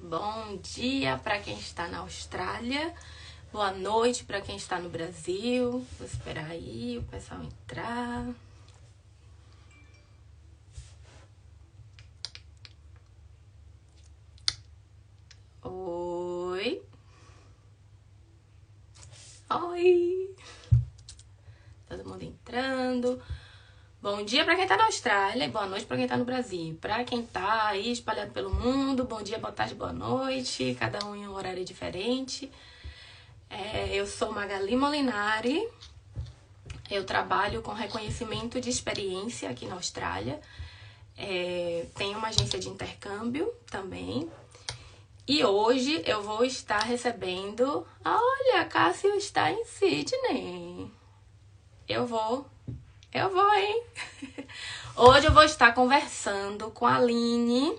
Bom dia para quem está na Austrália. Boa noite para quem está no Brasil. Vou esperar aí o pessoal entrar. Oi. Oi. Todo mundo entrando. Bom dia para quem está na Austrália e boa noite para quem está no Brasil. Para quem está aí espalhado pelo mundo, bom dia, boa tarde, boa noite. Cada um em um horário diferente. Eu sou Magali Molinari. Eu trabalho com reconhecimento de experiência aqui na Austrália. Tenho uma agência de intercâmbio também. E hoje eu vou estar recebendo... Olha, Cássio está em Sydney. Eu vou, hein? Hoje eu vou estar conversando com a Aline.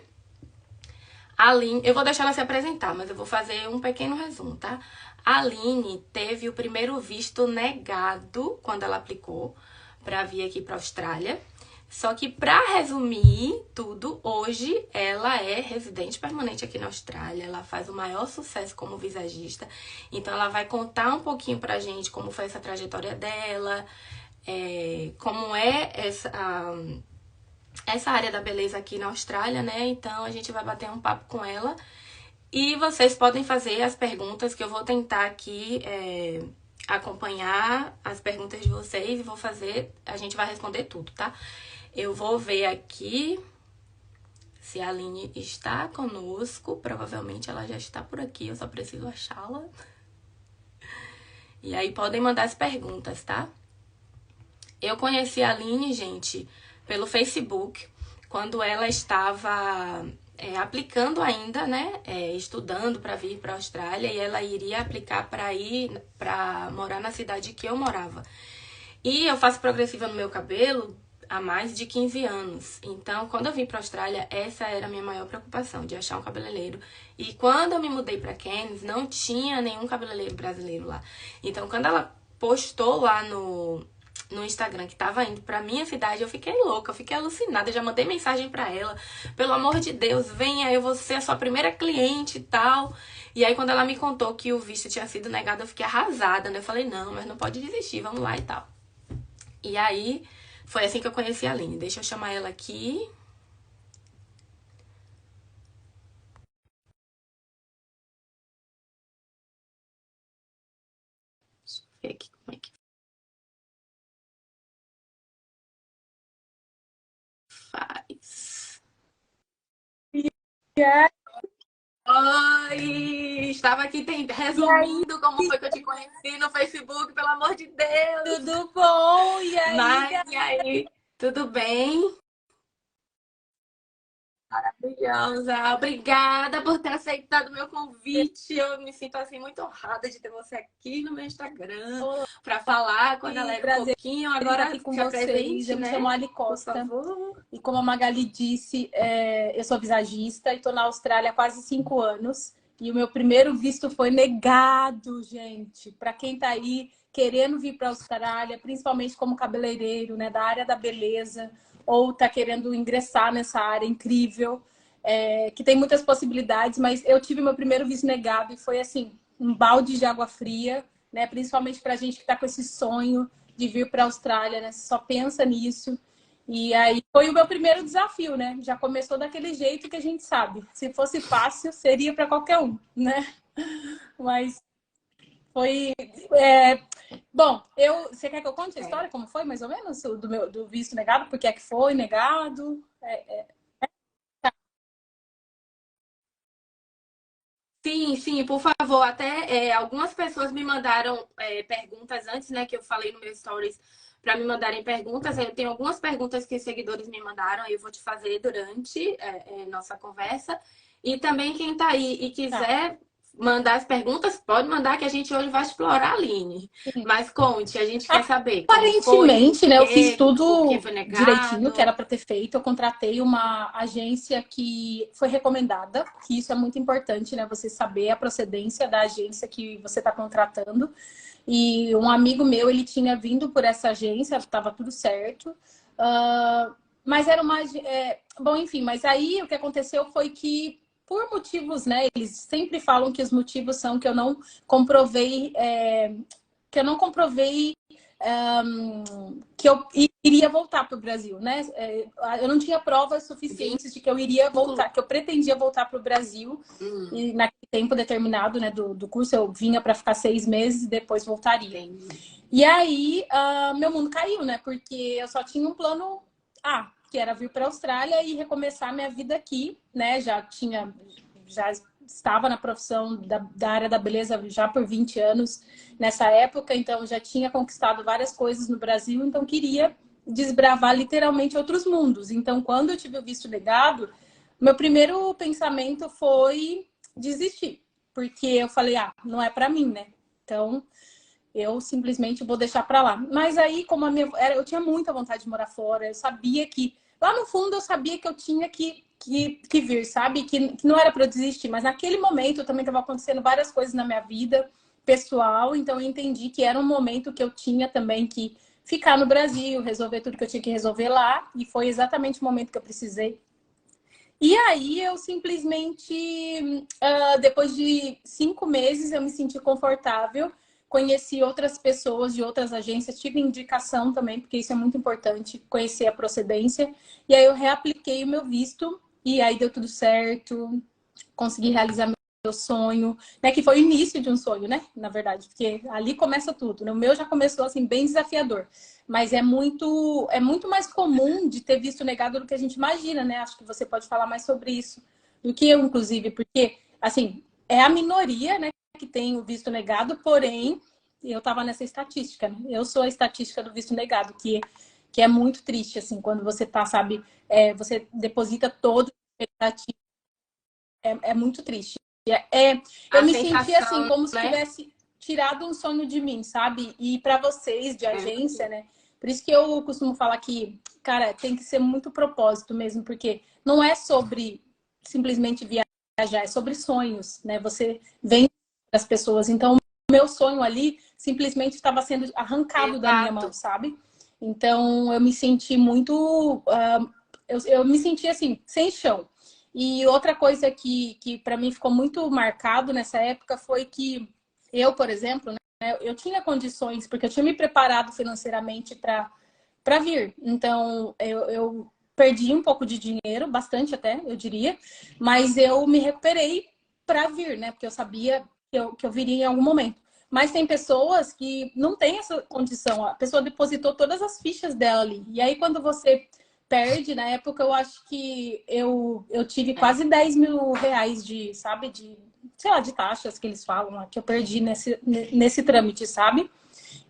Aline, eu vou deixar ela se apresentar, mas eu vou fazer um pequeno resumo, tá? A Aline teve o primeiro visto negado quando ela aplicou para vir aqui para a Austrália. Só que, para resumir tudo, hoje ela é residente permanente aqui na Austrália. Ela faz o maior sucesso como visagista. Então, ela vai contar um pouquinho pra gente como foi essa trajetória dela, como é essa área da beleza aqui na Austrália, né? Então, a gente vai bater um papo com ela. E vocês podem fazer as perguntas que eu vou tentar aqui acompanhar as perguntas de vocês e vou fazer, a gente vai responder tudo, tá? Eu vou ver aqui se a Aline está conosco. Provavelmente ela já está por aqui, eu só preciso achá-la. E aí podem mandar as perguntas, tá? Eu conheci a Aline, gente, pelo Facebook, quando ela estava aplicando ainda, né? Estudando para vir para a Austrália, e ela iria aplicar para morar na cidade que eu morava. E eu faço progressiva no meu cabelo há mais de 15 anos. Então, quando eu vim para a Austrália, essa era a minha maior preocupação, de achar um cabeleireiro. E quando eu me mudei para Cairns, não tinha nenhum cabeleireiro brasileiro lá. Então, quando ela postou lá no Instagram que tava indo pra minha cidade, eu fiquei louca, eu fiquei alucinada. Eu já mandei mensagem pra ela: pelo amor de Deus, venha, eu vou ser a sua primeira cliente e tal. E aí, quando ela me contou que o visto tinha sido negado, eu fiquei arrasada, né? Eu falei: não, mas não pode desistir, vamos lá e tal. E aí, foi assim que eu conheci a Aline. Deixa eu chamar ela aqui. Deixa eu ver aqui como é que faz. Oi! Estava aqui resumindo como foi que eu te conheci no Facebook, pelo amor de Deus! Tudo bom? E aí, Mas, e aí? Tudo bem? Maravilhosa! Obrigada por ter aceitado o meu convite. Eu me sinto assim muito honrada de ter você aqui no meu Instagram para falar com a galera um prazer pouquinho. estar Agora aqui com se vocês. apresente, Eu me né? chamo Ali Por Costa favor. e como a Magali disse, eu sou visagista e estou na Austrália há quase 5 anos. E o meu primeiro visto foi negado, gente. Para quem está aí querendo vir para a Austrália, principalmente como cabeleireiro, né, da área da beleza, ou está querendo ingressar nessa área incrível, que tem muitas possibilidades, mas eu tive meu primeiro visto negado e foi assim, um balde de água fria, né? Principalmente para a gente que está com esse sonho de vir para a Austrália, né? Só pensa nisso. E aí foi o meu primeiro desafio, né? Já começou daquele jeito que a gente sabe. Se fosse fácil, seria para qualquer um, né? Mas foi. Bom, você quer que eu conte a história? Como foi, mais ou menos, do visto negado? Por que é que foi negado? Sim, sim, por favor. Até algumas pessoas me mandaram perguntas antes, né? Que eu falei no meu stories para me mandarem perguntas. Eu tenho algumas perguntas que seguidores me mandaram, aí eu vou te fazer durante nossa conversa. E também quem tá aí e Tá. quiser mandar as perguntas, pode mandar que a gente hoje vai explorar a Aline. Mas conte, a gente quer saber como foi, Aparentemente, né, eu fiz por que tudo foi direitinho que era negado. para ter feito. Eu contratei uma agência que foi recomendada, que isso é muito importante, né? Você saber a procedência da agência que você está contratando. E um amigo meu, ele tinha vindo por essa agência, estava tudo certo. Mas era uma... bom, enfim, mas aí o que aconteceu foi que por motivos, né? Eles sempre falam que os motivos são que eu não comprovei, que eu iria voltar para o Brasil, né? Eu não tinha provas suficientes de que eu iria voltar, que eu pretendia voltar para o Brasil. E naquele tempo determinado, né, do curso, eu vinha para ficar 6 meses e depois voltaria. E aí, meu mundo caiu, né? Porque eu só tinha um plano A, que era vir para a Austrália e recomeçar minha vida aqui, né? Já estava na profissão da área da beleza já por 20 anos nessa época, então já tinha conquistado várias coisas no Brasil, então queria desbravar literalmente outros mundos. Então, quando eu tive o visto negado, meu primeiro pensamento foi desistir, porque eu falei, não é para mim, né? Então, eu simplesmente vou deixar para lá. Mas aí, como eu tinha muita vontade de morar fora, eu sabia que, lá no fundo, eu sabia que eu tinha que vir, sabe? Que não era para eu desistir, mas naquele momento também estava acontecendo várias coisas na minha vida pessoal, então eu entendi que era um momento que eu tinha também que ficar no Brasil, resolver tudo que eu tinha que resolver lá, e foi exatamente o momento que eu precisei. E aí eu simplesmente, depois de 5 meses, eu me senti confortável, conheci outras pessoas de outras agências, tive indicação também, porque isso é muito importante, conhecer a procedência. E aí eu reapliquei o meu visto e aí deu tudo certo, consegui realizar meu sonho, né? Que foi o início de um sonho, né? Na verdade, porque ali começa tudo, né? O meu já começou assim bem desafiador, mas é muito mais comum de ter visto negado do que a gente imagina, né? Acho que você pode falar mais sobre isso do que eu, inclusive, porque assim é a minoria, né, que tem o visto negado, porém eu estava nessa estatística, né? Eu sou a estatística do visto negado, que é muito triste, assim, quando você tá, sabe, você deposita todo a expectativa, é muito triste. Eu A me senti assim, sensação, como se né? tivesse tirado um sonho de mim, sabe? E para vocês de agência, né? Por isso que eu costumo falar que, cara, tem que ser muito propósito mesmo, porque não é sobre simplesmente viajar, é sobre sonhos, né? Você vem das pessoas. Então, o meu sonho ali simplesmente estava sendo arrancado da minha mão, Exato. sabe? Então, eu me senti muito. Eu me senti assim, sem chão. E outra coisa que para mim ficou muito marcado nessa época foi que eu, por exemplo, né, eu tinha condições, porque eu tinha me preparado financeiramente para vir. Então, eu perdi um pouco de dinheiro, bastante até, eu diria, mas eu me recuperei para vir, né? Porque eu sabia que eu viria em algum momento. Mas tem pessoas que não têm essa condição. A pessoa depositou todas as fichas dela ali. E aí, quando você perde, na época eu acho que eu tive quase 10 mil reais de, sabe, sei lá, de taxas que eles falam, que eu perdi nesse trâmite, sabe?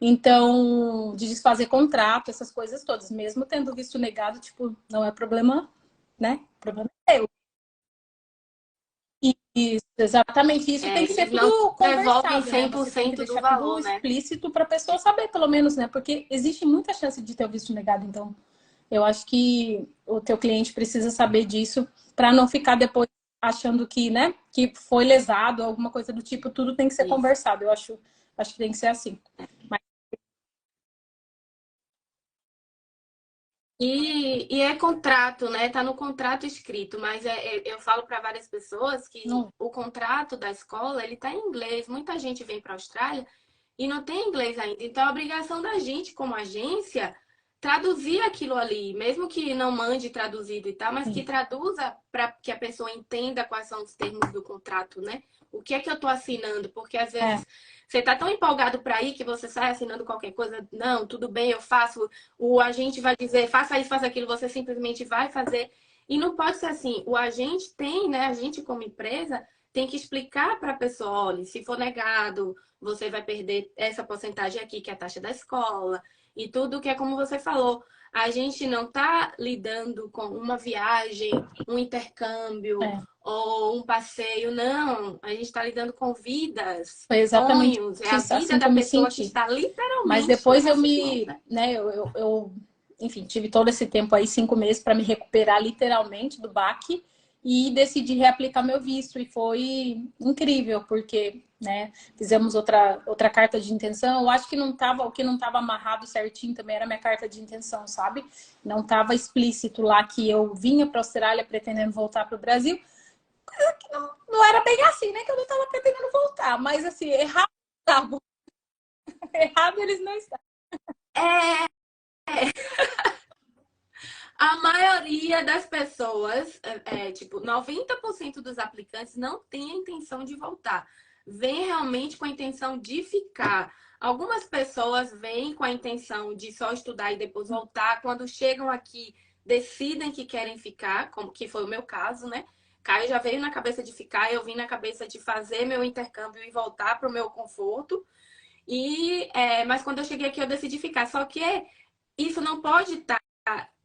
Então, de desfazer contrato, essas coisas todas, mesmo tendo visto negado, tipo, não é problema, né? O problema é eu. Isso, exatamente. Isso tem que ser Eles não tudo devolvem conversado, né? Você tem que 100% do deixar tudo valor, né? explícito para a pessoa saber, pelo menos, né? Porque existe muita chance de ter o visto negado. Então, eu acho que o teu cliente precisa saber disso para não ficar depois achando que, né, que foi lesado, alguma coisa do tipo. Tudo tem que ser Isso. conversado. Eu acho que tem que ser assim. Mas E é contrato, né? Tá no contrato escrito, mas eu falo para várias pessoas que não, o contrato da escola ele tá em inglês. Muita gente vem para a Austrália e não tem inglês ainda. Então, a obrigação da gente, como agência, traduzir aquilo ali, mesmo que não mande traduzido e tal, mas que sim. traduza para que a pessoa entenda quais são os termos do contrato, né? O que é que eu estou assinando? Porque às É, vezes você está tão empolgado para ir que você sai assinando qualquer coisa. Não, tudo bem, eu faço. O agente vai dizer, faça isso, faça aquilo, você simplesmente vai fazer. E não pode ser assim. O agente tem, né? A gente, como empresa, tem que explicar para a pessoa: olha, se for negado, você vai perder essa porcentagem aqui, que é a taxa da escola, e tudo que é como você falou. A gente não está lidando com uma viagem, um intercâmbio é. ou um passeio, não. A gente está lidando com vidas, Foi exatamente sonhos, é a vida assim que da eu me pessoa que senti. está Mas literalmente nas depois nossas mãos, né? né, enfim, tive todo esse tempo aí, 5 meses, para me recuperar literalmente do baque e decidi reaplicar meu visto. E foi incrível, porque, né, fizemos outra carta de intenção. Eu acho que o que não estava amarrado certinho também era minha carta de intenção, sabe? Não estava explícito lá que eu vinha para a Austrália pretendendo voltar para o Brasil. Não era bem assim, né? Que eu não estava pretendendo voltar. Mas, assim, errado estavam. Errado eles não estavam. É, a maioria das pessoas, tipo, 90% dos aplicantes não tem a intenção de voltar. Vem realmente com a intenção de ficar. Algumas pessoas vêm com a intenção de só estudar e depois voltar. Quando chegam aqui, decidem que querem ficar, como que foi o meu caso, né? Caio já veio na cabeça de ficar, eu vim na cabeça de fazer meu intercâmbio e voltar para o meu conforto. Mas quando eu cheguei aqui, eu decidi ficar. Só que isso não pode estar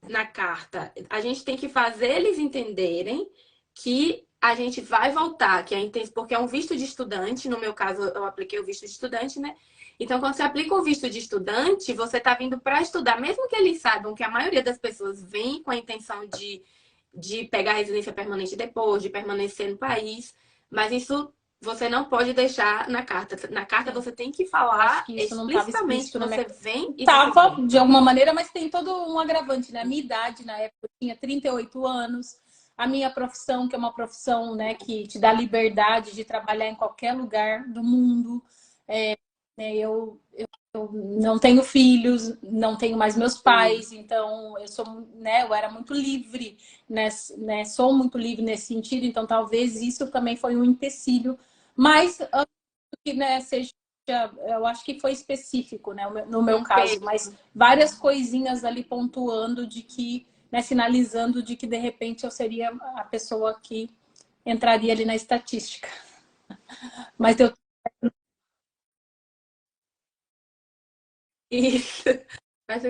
na carta. A gente tem que fazer eles entenderem que a gente vai voltar, porque é um visto de estudante. No meu caso, eu apliquei o visto de estudante, né? Então, quando você aplica o visto de estudante, você está vindo para estudar, mesmo que eles saibam que a maioria das pessoas vem com a intenção de pegar residência permanente depois, de permanecer no país, mas isso você não pode deixar na carta. Na carta você tem que Eu acho falar que isso não estava explicitamente explícito que na minha. você vem e você Tava, quer. de alguma maneira, mas tem todo um agravante, né? A minha idade, na época, eu tinha 38 anos. A minha profissão, que é uma profissão, né, que te dá liberdade de trabalhar em qualquer lugar do mundo. Né, eu não tenho filhos, não tenho mais meus pais, então eu sou, né, eu era muito livre, né, sou muito livre nesse sentido, então talvez isso também foi um empecilho, mas que, né, seja, eu acho que foi específico, né, no meu Um caso, peso. mas várias coisinhas ali pontuando de que, né, sinalizando de que de repente eu seria a pessoa que entraria ali na estatística. Mas eu Isso. Mas,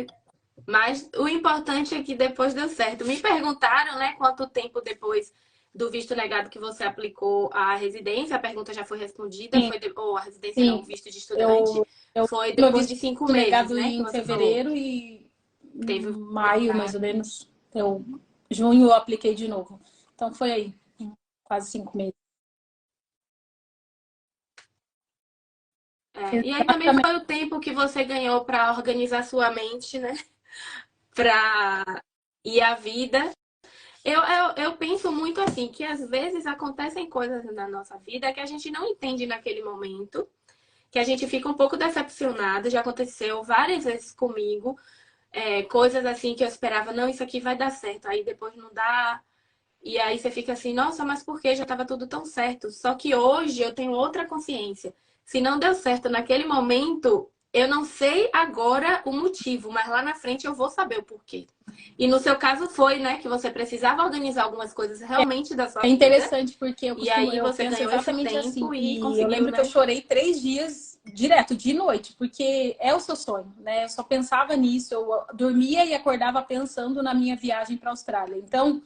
mas o importante é que depois deu certo. Me perguntaram, né, quanto tempo depois do visto negado que você aplicou a residência. A pergunta já foi respondida, sim, ou a residência não, o sim, visto de eu estudante. Foi meu depois visto de 5 meses, negado né, que em você falou. fevereiro e Teve o maio, mais ou menos, junho eu apliquei de novo. Então foi aí, quase 5 meses. E aí também foi o tempo que você ganhou para organizar sua mente, né? Para ir à vida. Eu penso muito assim, que às vezes acontecem coisas na nossa vida que a gente não entende naquele momento, que a gente fica um pouco decepcionado. Já aconteceu várias vezes comigo, coisas assim que eu esperava, não, isso aqui vai dar certo, aí depois não dá. E aí você fica assim, nossa, mas por que já estava tudo tão certo? Só que hoje eu tenho outra consciência. Se não deu certo naquele momento, eu não sei agora o motivo, mas lá na frente eu vou saber o porquê. E no seu caso foi, né, que você precisava organizar algumas coisas realmente da sua É vida. interessante porque E aí eu você penso ganhou esse exatamente assim. tempo e E eu conseguiu, lembro que eu né? chorei 3 dias direto, de noite, porque é o seu sonho, né? Eu só pensava nisso, eu dormia e acordava pensando na minha viagem para a Austrália. Então,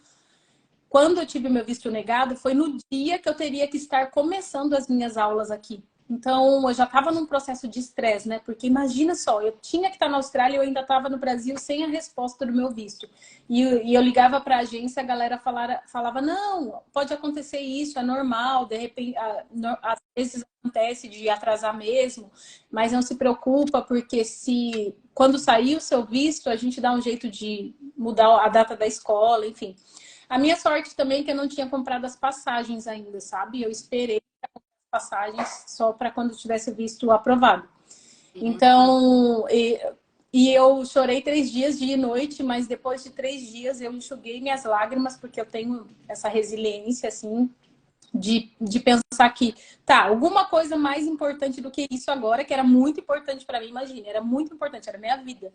quando eu tive meu visto negado, foi no dia que eu teria que estar começando as minhas aulas aqui. Então, eu já estava num processo de estresse, né? Porque imagina só, eu tinha que estar na Austrália e eu ainda estava no Brasil sem a resposta do meu visto. E eu ligava para a agência, a galera falava: não, pode acontecer isso, é normal, de repente, às vezes acontece de atrasar mesmo, mas não se preocupa, porque se quando sair o seu visto, a gente dá um jeito de mudar a data da escola, enfim. A minha sorte também é que eu não tinha comprado as passagens ainda, sabe? Eu esperei as passagens só para quando tivesse visto aprovado. Então, e eu chorei 3 dias, dia e noite, mas depois de 3 dias eu enxuguei minhas lágrimas, porque eu tenho essa resiliência, assim, de pensar que, tá, alguma coisa mais importante do que isso agora, que era muito importante para mim, imagina, era muito importante, era minha vida.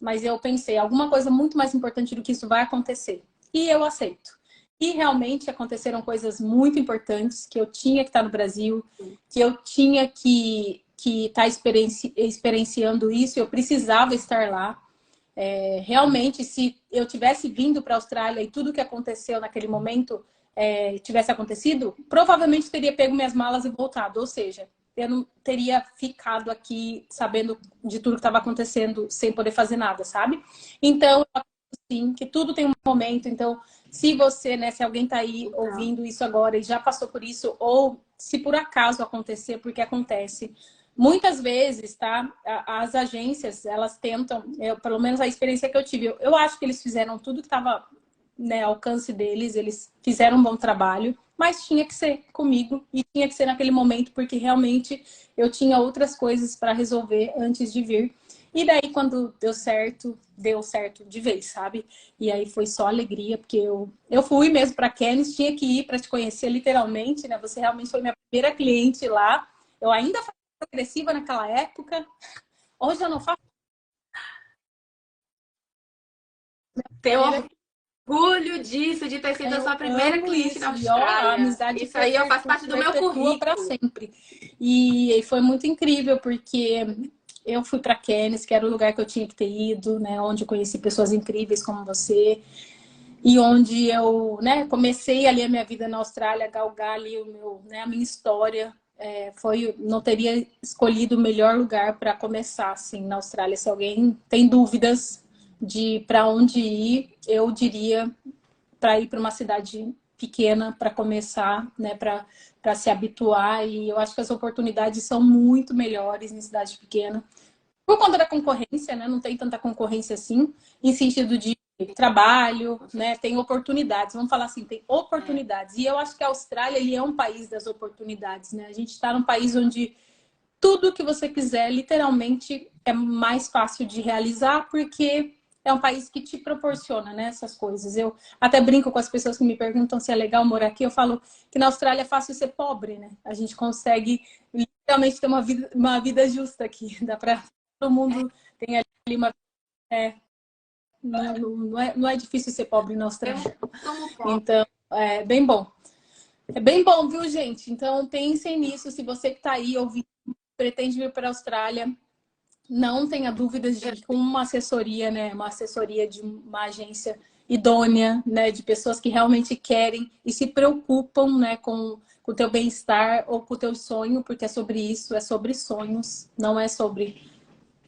Mas eu pensei, alguma coisa muito mais importante do que isso vai acontecer. E eu aceito. E realmente aconteceram coisas muito importantes, que eu tinha que estar no Brasil, que eu tinha que estar experienciando isso, eu precisava estar lá. Realmente, se eu tivesse vindo para a Austrália e tudo que aconteceu naquele momento tivesse acontecido, provavelmente teria pego minhas malas e voltado. Ou seja, eu não teria ficado aqui sabendo de tudo que estava acontecendo sem poder fazer nada, sabe? Então, eu acredito, sim, que tudo tem um momento. Então, se você, né, se alguém está aí Então, ouvindo isso agora e já passou por isso, ou se por acaso acontecer, porque acontece, muitas vezes, tá? As agências, elas tentam, pelo menos a experiência que eu tive, eu acho que eles fizeram tudo que estava, né, ao alcance deles, eles fizeram um bom trabalho. mas tinha que ser comigo e tinha que ser naquele momento, porque realmente eu tinha outras coisas para resolver antes de vir. E daí, quando deu certo de vez, sabe? E aí foi só alegria, porque eu fui mesmo para Cannes, tinha que ir para te conhecer literalmente, né? Você realmente foi minha primeira cliente lá. Eu ainda fazia agressiva naquela época. Hoje eu não faço Tenho primeira. orgulho disso, de ter sido a Eu sua primeira amo cliente na isso. E ó, a Austrália. amizade Isso aí faz parte do meu perpetua para currículo. sempre. E foi muito incrível, porque eu fui para Cannes, que era o lugar que eu tinha que ter ido, né? Onde eu conheci pessoas incríveis como você. E onde eu, né, comecei ali a minha vida na Austrália, galgar ali a minha história. Não teria escolhido o melhor lugar para começar, assim, na Austrália. Se alguém tem dúvidas de para onde ir, eu diria para ir para uma cidade pequena para começar, né, para se habituar. E eu acho que as oportunidades são muito melhores em cidade pequena. Por conta da concorrência, né? Não tem tanta concorrência assim, em sentido de trabalho, né? Tem oportunidades, vamos falar assim, tem É, oportunidades. E eu acho que a Austrália ele é um país das oportunidades, né? A gente está num país onde tudo que você quiser, literalmente, é mais fácil de realizar, porque é um país que te proporciona, né, essas coisas. Eu até brinco com as pessoas que me perguntam se é legal morar aqui. Eu falo que na Austrália é fácil ser pobre, né? A gente consegue literalmente ter uma vida justa aqui. Dá para todo mundo tem ali uma. É, não é difícil ser pobre na eu Austrália. tomo posse. Então, é bem bom. É bem bom, viu, gente? Então, pensem nisso. Se você que está aí ouvindo, pretende vir para a Austrália, não tenha dúvidas de que uma assessoria, né, uma assessoria de uma agência idônea, né, de pessoas que realmente querem e se preocupam, né, com o teu bem-estar ou com o teu sonho, porque é sobre isso, é sobre sonhos, não é sobre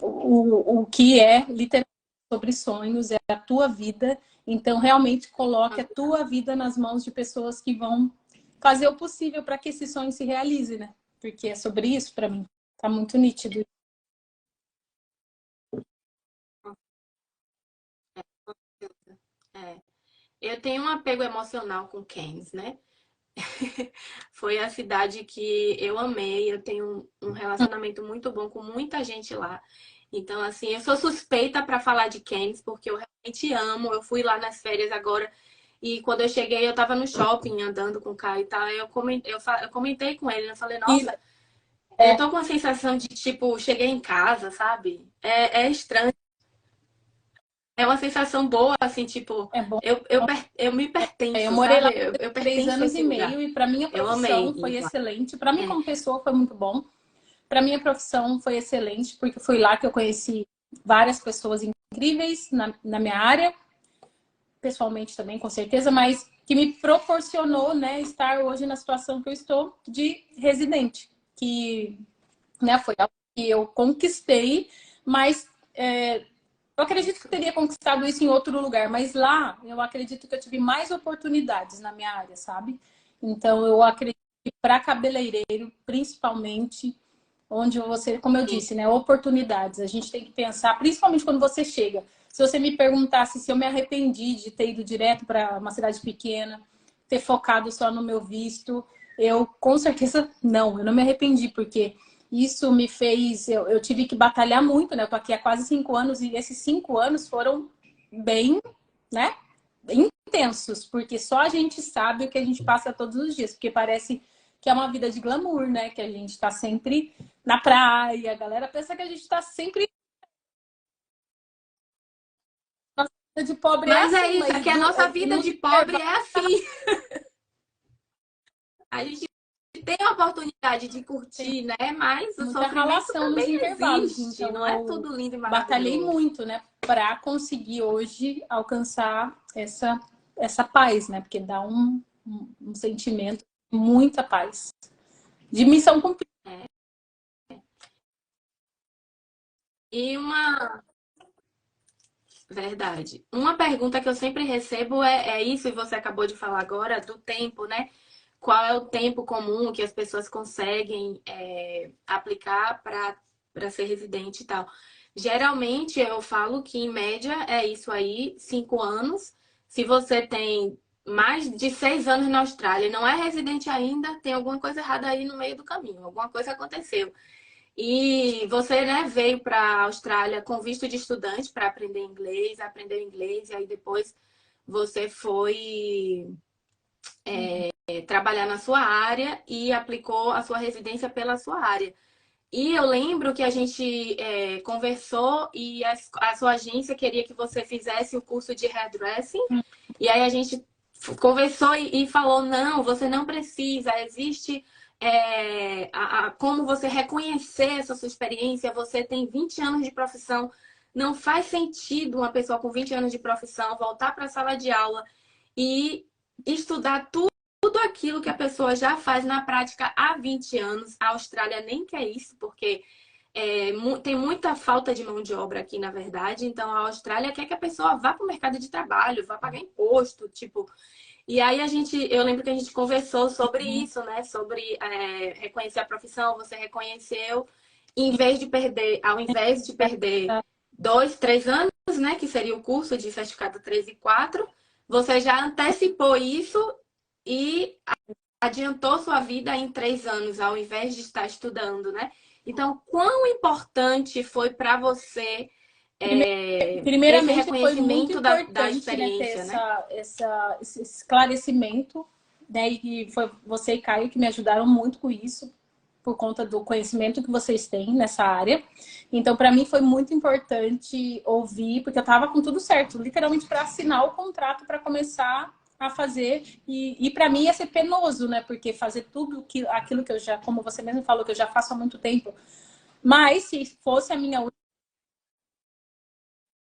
o que é literalmente sobre sonhos, é a tua vida. Então, realmente coloque a tua vida nas mãos de pessoas que vão fazer o possível para que esse sonho se realize, né? Porque é sobre isso para mim. Tá muito nítido. É. Eu tenho um apego emocional com Cairns, né? Foi a cidade que eu amei. Eu tenho um relacionamento muito bom com muita gente lá. Então, assim, eu sou suspeita para falar de Cairns, porque eu realmente amo. Eu fui lá nas férias agora e quando eu cheguei, eu tava no shopping andando com o Caio e tal. Eu comentei com ele, eu falei, E nossa, eu é, tô com a sensação de, tipo, cheguei em casa, sabe? É estranho. É uma sensação boa, assim, tipo, é bom. eu me Eu pertenço, morei lá sabe? por Eu três pertenço a anos e esse lugar. meio e para minha Eu amei profissão foi ir lá. excelente. Para mim É. como pessoa foi muito bom. Para minha profissão foi excelente porque foi lá que eu conheci várias pessoas incríveis na minha área, pessoalmente também com certeza, mas que me proporcionou, né, estar hoje na situação que eu estou de residente, que, né, foi algo que eu conquistei, mas eu acredito que teria conquistado isso em outro lugar, mas lá eu acredito que eu tive mais oportunidades na minha área, sabe? Então eu acredito que para cabeleireiro, principalmente, onde você, como eu disse, né, oportunidades. A gente tem que pensar, principalmente quando você chega. Se você me perguntasse se eu me arrependi de ter ido direto para uma cidade pequena, ter focado só no meu visto, eu com certeza não, eu não me arrependi, porque isso me fez. Eu tive que batalhar muito, né? Eu tô aqui há quase 5 anos e esses 5 anos foram bem, né? Bem intensos, porque só a gente sabe o que a gente passa todos os dias, porque parece que é uma vida de glamour, né? Que a gente tá sempre na praia, a galera pensa que a gente tá sempre. Nossa vida de pobre é Mas é assim, isso, mas aqui a nossa vida nos de pobre intervalos é assim. A gente tem a oportunidade de tem curtir, né? Mas o muita sofrimento ralação nos também intervalos. existe. Então Não é eu tudo lindo e batalhei maravilhoso. muito, né, para conseguir hoje alcançar essa paz, né? Porque dá um sentimento de muita paz, de missão cumprida. É. E uma verdade. Uma pergunta que eu sempre recebo é isso, e você acabou de falar agora, do tempo, né? Qual é o tempo comum que as pessoas conseguem aplicar para ser residente e tal. Geralmente eu falo que em média é isso aí, 5 anos. Se você tem mais de 6 anos na Austrália, não é residente ainda, tem alguma coisa errada aí no meio do caminho, alguma coisa aconteceu. E você, né, veio para a Austrália com visto de estudante para aprender inglês, aprendeu inglês, e aí depois você foi trabalhar na sua área e aplicou a sua residência pela sua área. E eu lembro que a gente conversou e a sua agência queria que você fizesse o curso de hairdressing. E aí a gente conversou e falou, não, você não precisa, existe como você reconhecer essa sua experiência, você tem 20 anos de profissão, não faz sentido uma pessoa com 20 anos de profissão voltar para a sala de aula e estudar tudo aquilo que a pessoa já faz na prática há 20 anos. A Austrália nem quer isso, porque tem muita falta de mão de obra aqui, na verdade. Então, a Austrália quer que a pessoa vá para o mercado de trabalho, vá pagar imposto, tipo. E aí eu lembro que a gente conversou sobre isso, né? Sobre reconhecer a profissão, você reconheceu, ao invés de perder 2, 3 anos, né? Que seria o curso de certificado 3 e 4, você já antecipou isso e adiantou sua vida em 3 anos, ao invés de estar estudando, né? Então, quão importante foi para você esse Primeiramente, foi muito reconhecimento da importante, né, ter experiência, né? esse esclarecimento, né? E foi você e Caio que me ajudaram muito com isso, por conta do conhecimento que vocês têm nessa área. Então, para mim, foi muito importante ouvir, porque eu estava com tudo certo, literalmente para assinar o contrato para começar a fazer. E para mim ia ser penoso, né? Porque fazer aquilo que eu já, como você mesmo falou, que eu já faço há muito tempo. Mas se fosse a minha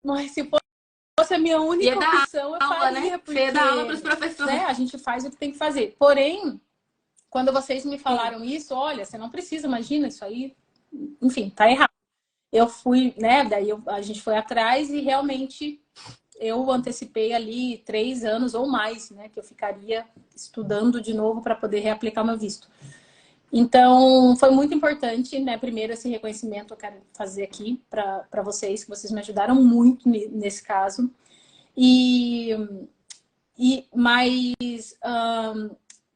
mas se fosse a minha Ia única dar opção, eu aula, né? faria, Você ia dar aula para porque, os professores. né, a gente faz o que tem que fazer. Porém, quando vocês me Sim. falaram isso, olha, você não precisa, imagina, isso aí, enfim, tá errado. Eu fui, né, a gente foi atrás e realmente eu antecipei ali 3 anos ou mais, né, que eu ficaria estudando de novo para poder reaplicar meu visto. Então, foi muito importante, né? Primeiro, esse reconhecimento eu quero fazer aqui para vocês, que vocês me ajudaram muito nesse caso. E, mas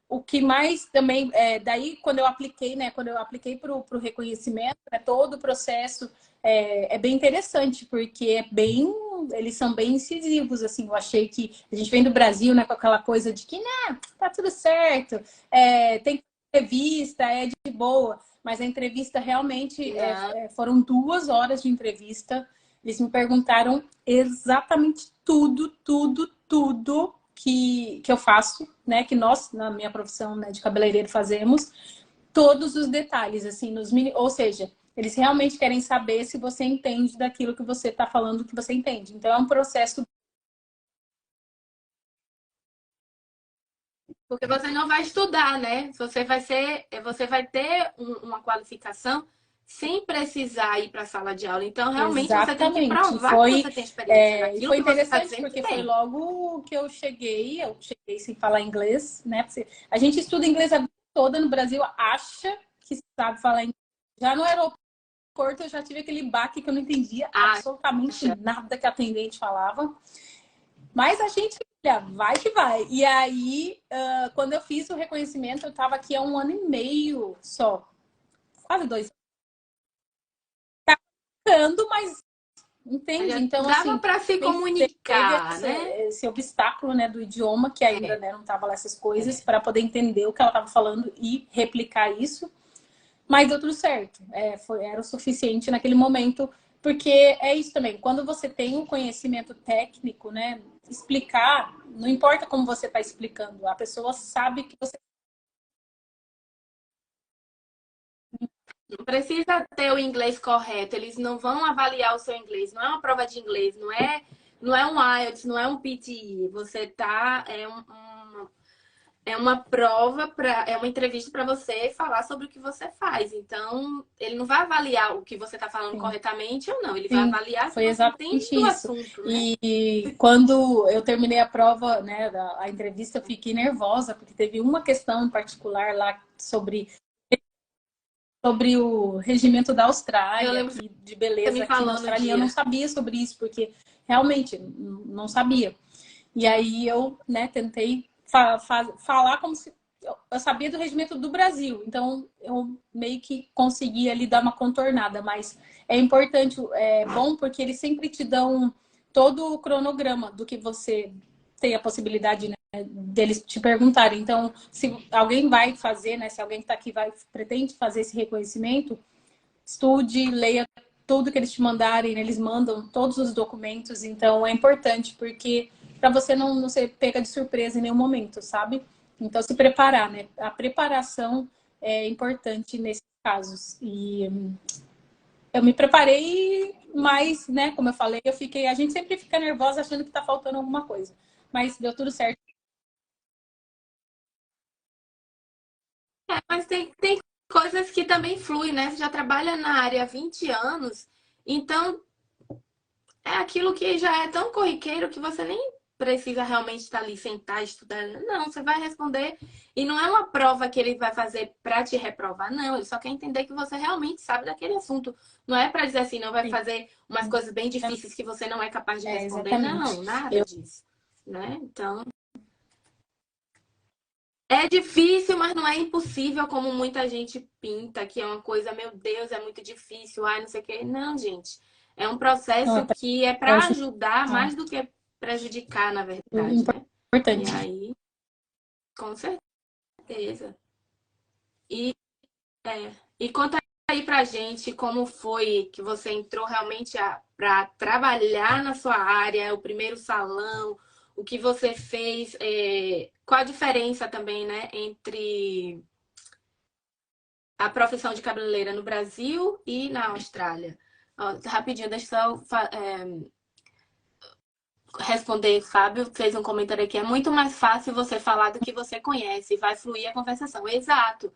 o que mais também, daí quando eu apliquei, né? Quando eu apliquei para o reconhecimento, né, todo o processo é bem interessante, porque eles são bem incisivos, assim. Eu achei que a gente vem do Brasil, né, com aquela coisa de que, né, tá tudo certo, tem entrevista, é de boa. Mas a entrevista realmente foram 2 horas de entrevista. Eles me perguntaram exatamente tudo que eu faço, né? Que nós, na minha profissão, né, de cabeleireiro, fazemos. Todos os detalhes, assim, ou seja, eles realmente querem saber se você entende daquilo que você está falando, que você entende. Então, é um processo. Porque você não vai estudar, né? Você vai ter uma qualificação sem precisar ir para a sala de aula. Então, realmente, você tem que Exatamente. provar que você tem experiência E naquilo foi que você está interessante dizendo que porque foi tem. logo que eu cheguei sem falar inglês, né? A gente estuda inglês a vida toda no Brasil, acha que sabe falar inglês. Já no aeroporto eu já tive aquele baque que eu não entendia absolutamente nada que a atendente falava. Mas a gente, olha, vai que vai. E aí, quando eu fiz o reconhecimento, eu estava aqui há 1 ano e meio só. Quase 2 anos, mas entende? Então, Dava assim, para se teve comunicar, né? esse obstáculo, né, do idioma, que ainda, né, não tava lá essas coisas, para poder entender o que ela estava falando e replicar isso. Mas deu tudo certo. Era o suficiente naquele momento, porque é isso também. Quando você tem um conhecimento técnico, né, explicar, não importa como você está explicando, a pessoa sabe que você. Não precisa ter o inglês correto, eles não vão avaliar o seu inglês, não é uma prova de inglês, não é um IELTS, não é um PTE. Você tá é uma prova é uma entrevista para você falar sobre o que você faz. Então, ele não vai avaliar o que você está falando Sim. corretamente ou não, ele vai Sim, avaliar se foi você entende exatamente do isso. assunto, né? E quando eu terminei a prova, né, a entrevista, eu fiquei nervosa, porque teve uma questão em particular lá sobre o regimento da Eu Austrália, lembro aqui, de você me beleza aqui na falou no Austrália, e eu não dia. sabia sobre isso, porque realmente não sabia. E aí eu, né, tentei falar como se eu sabia do regimento do Brasil, então eu meio que conseguia ali dar uma contornada, mas é importante, é bom porque eles sempre te dão todo o cronograma do que você tem a possibilidade, né, deles te perguntarem. Então, se alguém vai fazer, né, se alguém que está aqui pretende fazer esse reconhecimento, estude, leia tudo que eles te mandarem, né? Eles mandam todos os documentos, então é importante porque para você não ser pega de surpresa em nenhum momento, sabe? Então se preparar, né? A preparação é importante nesses casos. E eu me preparei, mas, né, como eu falei, a gente sempre fica nervosa achando que tá faltando alguma coisa. Mas deu tudo certo. Mas tem coisas que também fluem, né? Você já trabalha na área há 20 anos, então é aquilo que já é tão corriqueiro que você nem precisa realmente estar ali, sentar, estudar. Não, você vai responder. E não é uma prova que ele vai fazer para te reprovar, não. Ele só quer entender que você realmente sabe daquele assunto. Não é para dizer assim, não vai fazer umas coisas bem difíceis que você não é capaz de responder. Exatamente. Não, nada disso. Né? Então, é difícil, mas não é impossível como muita gente pinta, que é uma coisa, meu Deus, é muito difícil, ai, não sei o quê. Não, gente. É um Não, é processo que é pra para ajudar ajudar. mais do que prejudicar, na verdade, né? E Importante. aí, com certeza. E, e conta aí pra gente como foi que você entrou realmente para trabalhar na sua área, o primeiro salão, o que você fez, qual a diferença também, né, entre a profissão de cabeleireira no Brasil e na Austrália. Ó, rapidinho, deixa eu só responder. Fábio fez um comentário aqui. É muito mais fácil você falar do que você conhece, vai fluir a conversação. Exato.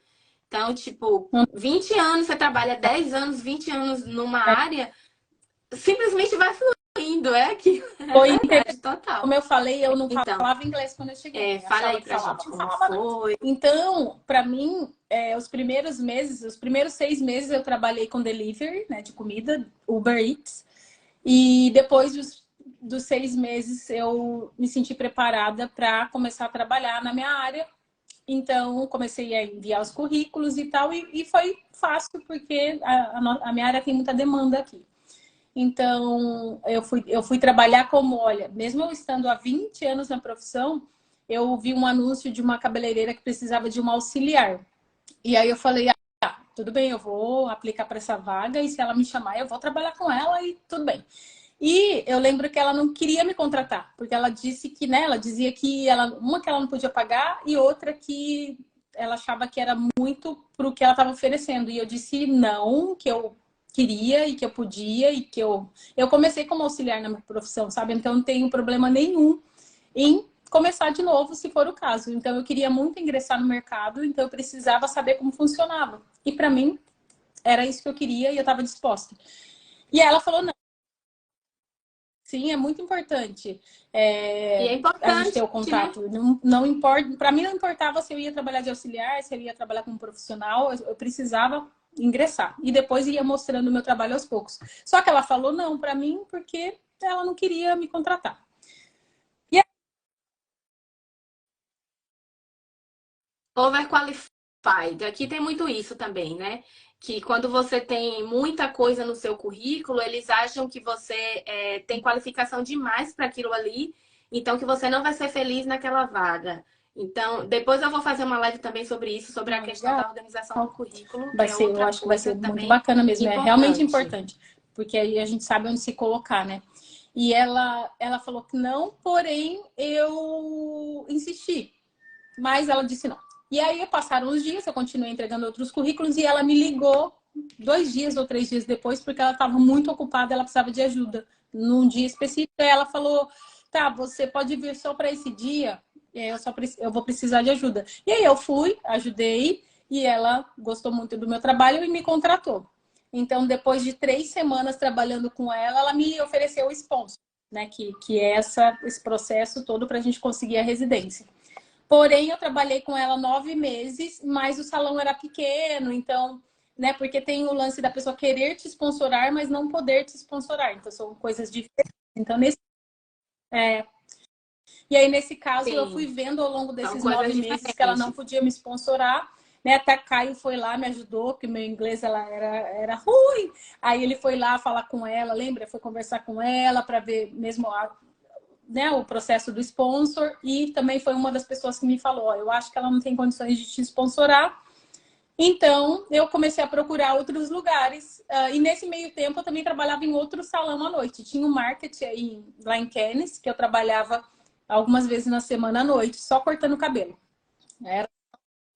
Então, tipo, 20 anos, você trabalha 10 anos, 20 anos numa área, simplesmente vai fluindo. É aquilo. É Foi, verdade, total. como eu falei, eu não Então, falava inglês quando eu cheguei, né? fala Achava aí que pra falava, gente não como falava nada. foi. Então, para mim, os primeiros meses, os primeiros 6 meses eu trabalhei com delivery, né, de comida, Uber Eats. E depois dos 6 meses eu me senti preparada para começar a trabalhar na minha área. Então, comecei a enviar os currículos e tal, e foi fácil, porque a minha área tem muita demanda aqui. Então, eu fui trabalhar como, olha, mesmo eu estando há 20 anos na profissão, eu vi um anúncio de uma cabeleireira que precisava de uma auxiliar. E aí eu falei, tudo bem, eu vou aplicar para essa vaga e se ela me chamar, eu vou trabalhar com ela e tudo bem. E eu lembro que ela não queria me contratar, porque ela disse que, né, ela dizia que uma que ela não podia pagar e outra que ela achava que era muito para o que ela estava oferecendo. E eu disse não, que eu queria e que eu podia e que eu comecei como auxiliar na minha profissão, sabe? Então não tenho problema nenhum em começar de novo, se for o caso. Então eu queria muito ingressar no mercado, então eu precisava saber como funcionava. E para mim era isso que eu queria e eu estava disposta. E ela falou não. Sim, é muito importante E é a gente ter importante, o né? contato. Não importa, para mim não importava se eu ia trabalhar de auxiliar, se eu ia trabalhar como profissional, eu precisava ingressar. E depois ia mostrando o meu trabalho aos poucos. Só que ela falou não para mim porque ela não queria me contratar. E Overqualified. Aqui tem muito isso também, né? Que quando você tem muita coisa no seu currículo, eles acham que você tem qualificação demais para aquilo ali, então que você não vai ser feliz naquela vaga. Então, depois eu vou fazer uma live também sobre isso, sobre a questão legal, da organização do currículo, que vai é ser, eu outra acho que vai coisa ser muito também bacana mesmo. É realmente importante. importante, porque aí a gente sabe onde se colocar, né? E ela falou que não, porém eu insisti. Mas ela disse não. E aí passaram os dias, eu continuei entregando outros currículos e ela me ligou 2 dias ou 3 dias depois, porque ela estava muito ocupada, ela precisava de ajuda. Num dia específico, ela falou: tá, você pode vir só para esse dia, eu vou precisar de ajuda. E aí eu fui, ajudei, e ela gostou muito do meu trabalho e me contratou. Então, depois de 3 semanas trabalhando com ela me ofereceu o sponsor, né? Que é esse processo todo para a gente conseguir a residência. Porém, eu trabalhei com ela 9 meses, mas o salão era pequeno, então, né? Porque tem o lance da pessoa querer te sponsorar, mas não poder te sponsorar. Então, são coisas diferentes. Então, E aí, nesse caso, eu fui Sim, vendo ao longo são desses coisas 9 meses que ela não diferentes. podia me sponsorar, né? Até Caio foi lá, me ajudou, porque meu inglês ela era ruim. Aí ele foi lá falar com ela, lembra? Foi conversar com ela para ver mesmo né, o processo do sponsor. E também foi uma das pessoas que me falou: ó, eu acho que ela não tem condições de te sponsorar. Então, eu comecei a procurar outros lugares. E nesse meio tempo, eu também trabalhava em outro salão à noite. Tinha um market aí, lá em Cannes, que eu trabalhava algumas vezes na semana à noite, só cortando cabelo. Era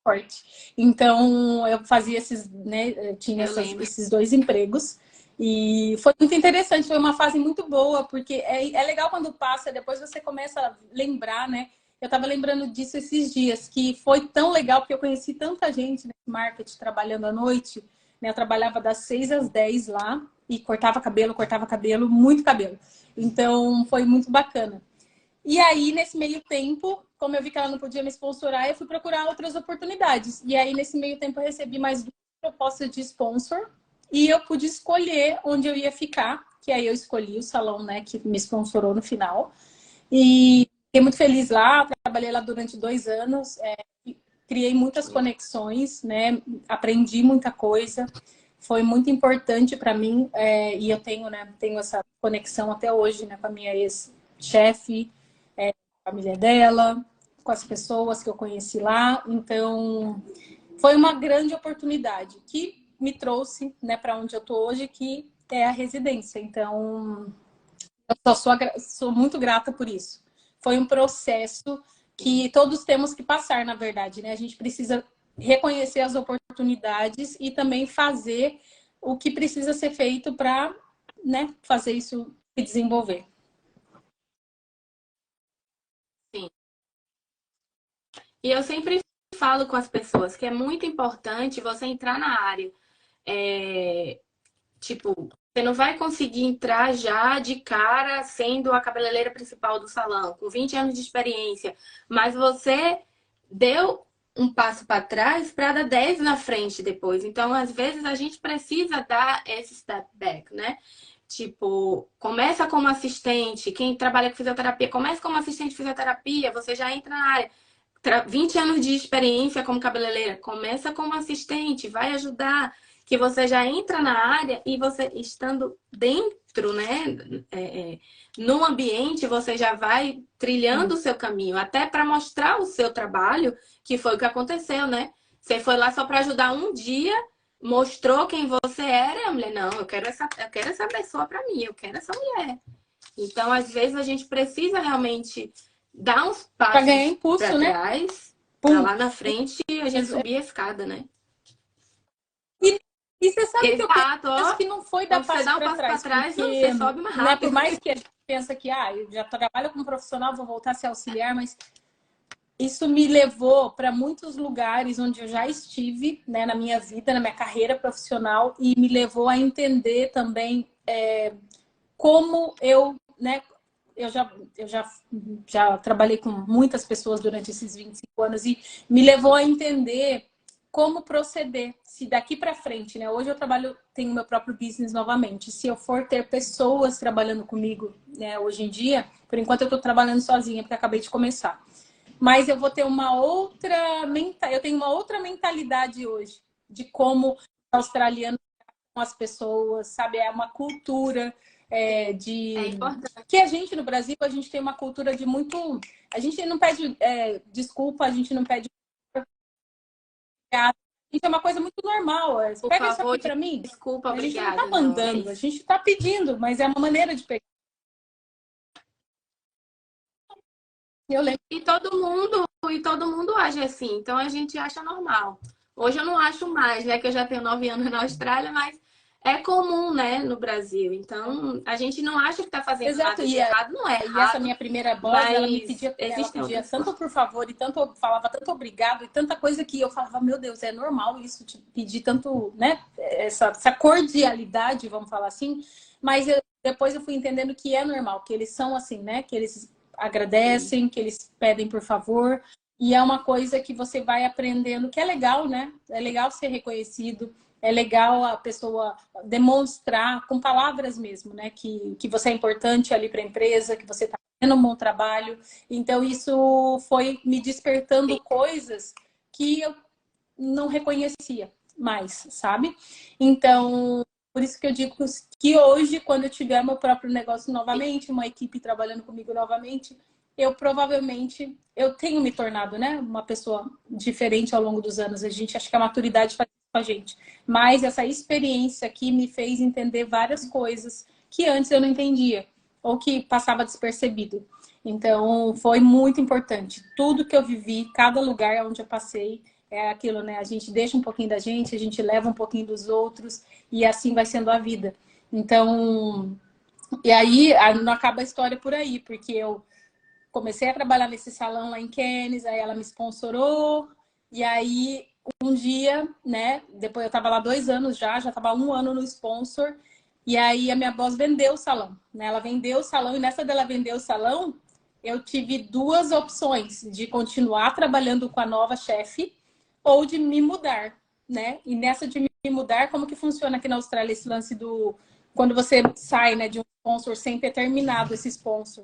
forte. Então, eu fazia esses, né, eu tinha Eu lembro. esses 2 empregos. E foi muito interessante, foi uma fase muito boa, porque é legal quando passa, depois você começa a lembrar, né? Eu estava lembrando disso esses dias, que foi tão legal, porque eu conheci tanta gente nesse marketing trabalhando à noite, né? Eu trabalhava das 6 às 10 lá e cortava cabelo, muito cabelo. Então, foi muito bacana. E aí, nesse meio tempo, como eu vi que ela não podia me sponsorar, eu fui procurar outras oportunidades. E aí, nesse meio tempo, eu recebi mais 2 propostas de sponsor e eu pude escolher onde eu ia ficar, que aí eu escolhi o salão, né, que me sponsorou no final. E fiquei muito feliz lá, trabalhei lá durante 2 anos, criei muitas conexões, né, aprendi muita coisa. Foi muito importante para mim, e eu tenho, né, tenho essa conexão até hoje, né, com a minha ex-chefe, família dela, com as pessoas que eu conheci lá. Então, foi uma grande oportunidade que me trouxe, né, para onde eu tô hoje, que é a residência. Então, eu sou muito grata por isso. Foi um processo que todos temos que passar, na verdade, né? A gente precisa reconhecer as oportunidades e também fazer o que precisa ser feito para, né, fazer isso se desenvolver. Sim. E eu sempre falo com as pessoas que é muito importante você entrar na área. É, tipo, você não vai conseguir entrar já de cara sendo a cabeleireira principal do salão, com 20 anos de experiência, mas você deu um passo para trás para dar 10 na frente depois. Então, às vezes, a gente precisa dar esse step back, né? Tipo, começa como assistente, quem trabalha com fisioterapia, começa como assistente de fisioterapia, você já entra na área. 20 anos de experiência como cabeleireira, começa como assistente, vai ajudar, que você já entra na área e você estando dentro, né, no ambiente, você já vai trilhando o seu caminho, até para mostrar o seu trabalho, que foi o que aconteceu, né? Você foi lá só para ajudar um dia, mostrou quem você era, a mulher, não, eu quero essa pessoa para mim, eu quero essa mulher. Então, às vezes, a gente precisa realmente dar uns Para ganhar passos para impulso, né? trás, para Pum. lá na frente a gente subir a escada, né? E, e você sabe que eu Exato, penso ó. que não foi dar Quando você passo dá um para passo para trás, trás, você porque, sobe mais né, por rápido. mais que a gente pensa que eu já trabalho como profissional, vou voltar a ser auxiliar, mas isso me levou para muitos lugares onde eu já estive, né, na minha vida, na minha carreira profissional, e me levou a entender também como eu, né, eu já trabalhei com muitas pessoas durante esses 25 anos e me levou a entender como proceder. Se daqui para frente, né? Hoje eu trabalho, tenho meu próprio business novamente. Se eu for ter pessoas trabalhando comigo, né, hoje em dia, por enquanto eu estou trabalhando sozinha, porque acabei de começar. Mas eu vou ter eu tenho uma outra mentalidade hoje de como australiano com as pessoas, sabe? É uma cultura É de importante. que a gente no Brasil a gente tem uma cultura de muito, a gente não pede desculpa, a gente não pede obrigado. Isso é uma coisa muito normal. Por Pega isso favor, aqui para mim. desculpa, A gente não está obrigada. Não, é mandando, a isso. gente está pedindo, mas é uma maneira de pegar. Eu lembro. E todo mundo age assim, então a gente acha normal. Hoje eu não acho mais, né? Que eu já tenho 9 anos na Austrália, mas é comum, né, no Brasil. Então a gente não acha que está fazendo Exato, nada de errado, não é e essa errado, minha primeira boss, mas ela existem pedia outras formas. tanto por favor e tanto falava tanto obrigado e tanta coisa que eu falava, meu Deus, é normal isso, te pedir tanto, né? Essa cordialidade, vamos falar assim, mas depois eu fui entendendo que é normal, que eles são assim, né? Que eles Sim. agradecem, que eles pedem por favor, e é uma coisa que você vai aprendendo, que é legal, né? É legal ser reconhecido. É legal a pessoa demonstrar com palavras mesmo, né? Que você é importante ali para a empresa, que você está um bom trabalho. Então, isso foi me despertando coisas que eu não reconhecia mais, sabe? Então, por isso que eu digo que hoje, quando eu tiver meu próprio negócio novamente, uma equipe trabalhando comigo novamente, eu provavelmente, eu tenho me tornado, né, uma pessoa diferente ao longo dos anos. A gente acha que a maturidade faz isso com a gente. Mas essa experiência aqui me fez entender várias coisas que antes eu não entendia ou que passava despercebido. Então, foi muito importante. Tudo que eu vivi, cada lugar onde eu passei, é aquilo, né? A gente deixa um pouquinho da gente, a gente leva um pouquinho dos outros e assim vai sendo a vida. Então, e aí não acaba a história por aí, porque eu comecei a trabalhar nesse salão lá em Cannes, aí ela me sponsorou, e aí um dia, né? Depois eu tava lá 2 anos já tava 1 ano no sponsor, e aí a minha boss vendeu o salão, né? Ela vendeu o salão, e nessa dela vender o salão, eu tive duas opções de continuar trabalhando com a nova chefe ou de me mudar, né? E nessa de me mudar, como que funciona aqui na Austrália esse lance do... Quando você sai, né, de um sponsor sem ter terminado esse sponsor.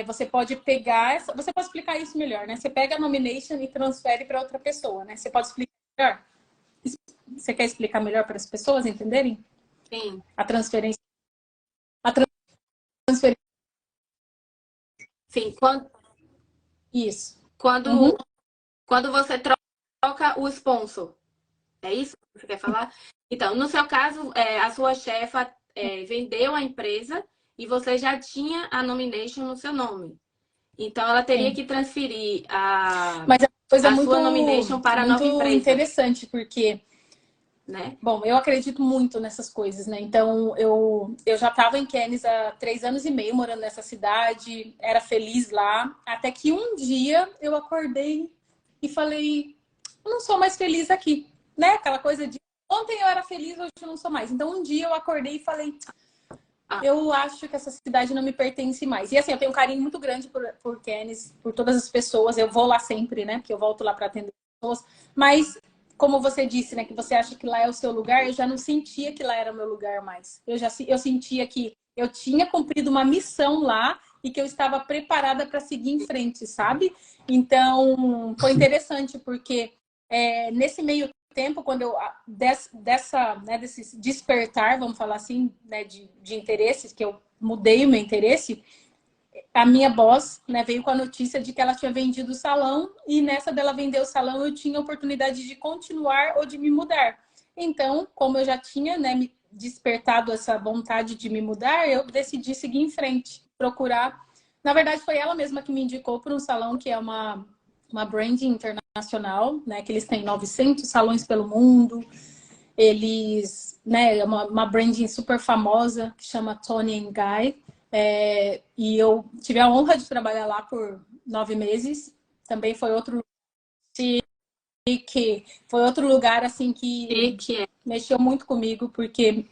Você pode pegar... Você pode explicar isso melhor, né? Você pega a nomination e transfere para outra pessoa, né? Você pode explicar melhor? Você quer explicar melhor para as pessoas entenderem? Sim. A transferência. A transferência. Sim, quando, Isso. Uhum. quando, quando você troca o sponsor, é isso que você quer falar? Então, no seu caso, a sua chefa vendeu a empresa e você já tinha a nomination no seu nome. Então, ela teria Sim. que transferir a, Mas é uma coisa a sua muito, nomination para a nova muito empresa, interessante, porque né? bom, eu acredito muito nessas coisas, né? Então, eu já estava em Cannes há 3 anos e meio, morando nessa cidade, era feliz lá, até que um dia eu acordei e falei, eu não sou mais feliz aqui, né? Aquela coisa de ontem eu era feliz, hoje eu não sou mais. Então, um dia eu acordei e falei, Ah, eu acho que essa cidade não me pertence mais. E assim, eu tenho um carinho muito grande por Cannes, por todas as pessoas. Eu vou lá sempre, né? Porque eu volto lá para atender pessoas. Mas, como você disse, né? Que você acha que lá é o seu lugar, eu já não sentia que lá era o meu lugar mais. Eu sentia que eu tinha cumprido uma missão lá e que eu estava preparada para seguir em frente, sabe? Então, foi interessante, porque nesse meio tempo, quando eu desse despertar, vamos falar assim, né, de interesses, que eu mudei o meu interesse, a minha boss, né, veio com a notícia de que ela tinha vendido o salão e nessa dela vender o salão eu tinha a oportunidade de continuar ou de me mudar. Então, como eu já tinha, né, me despertado essa vontade de me mudar, eu decidi seguir em frente, procurar. Na verdade, foi ela mesma que me indicou para um salão que é uma branding internacional, né, que eles têm 900 salões pelo mundo. Eles, né, é uma branding super famosa que chama Toni and Guy. E eu tive a honra de trabalhar lá por 9 meses. Também foi outro que foi outro lugar assim que que é. mexeu muito comigo porque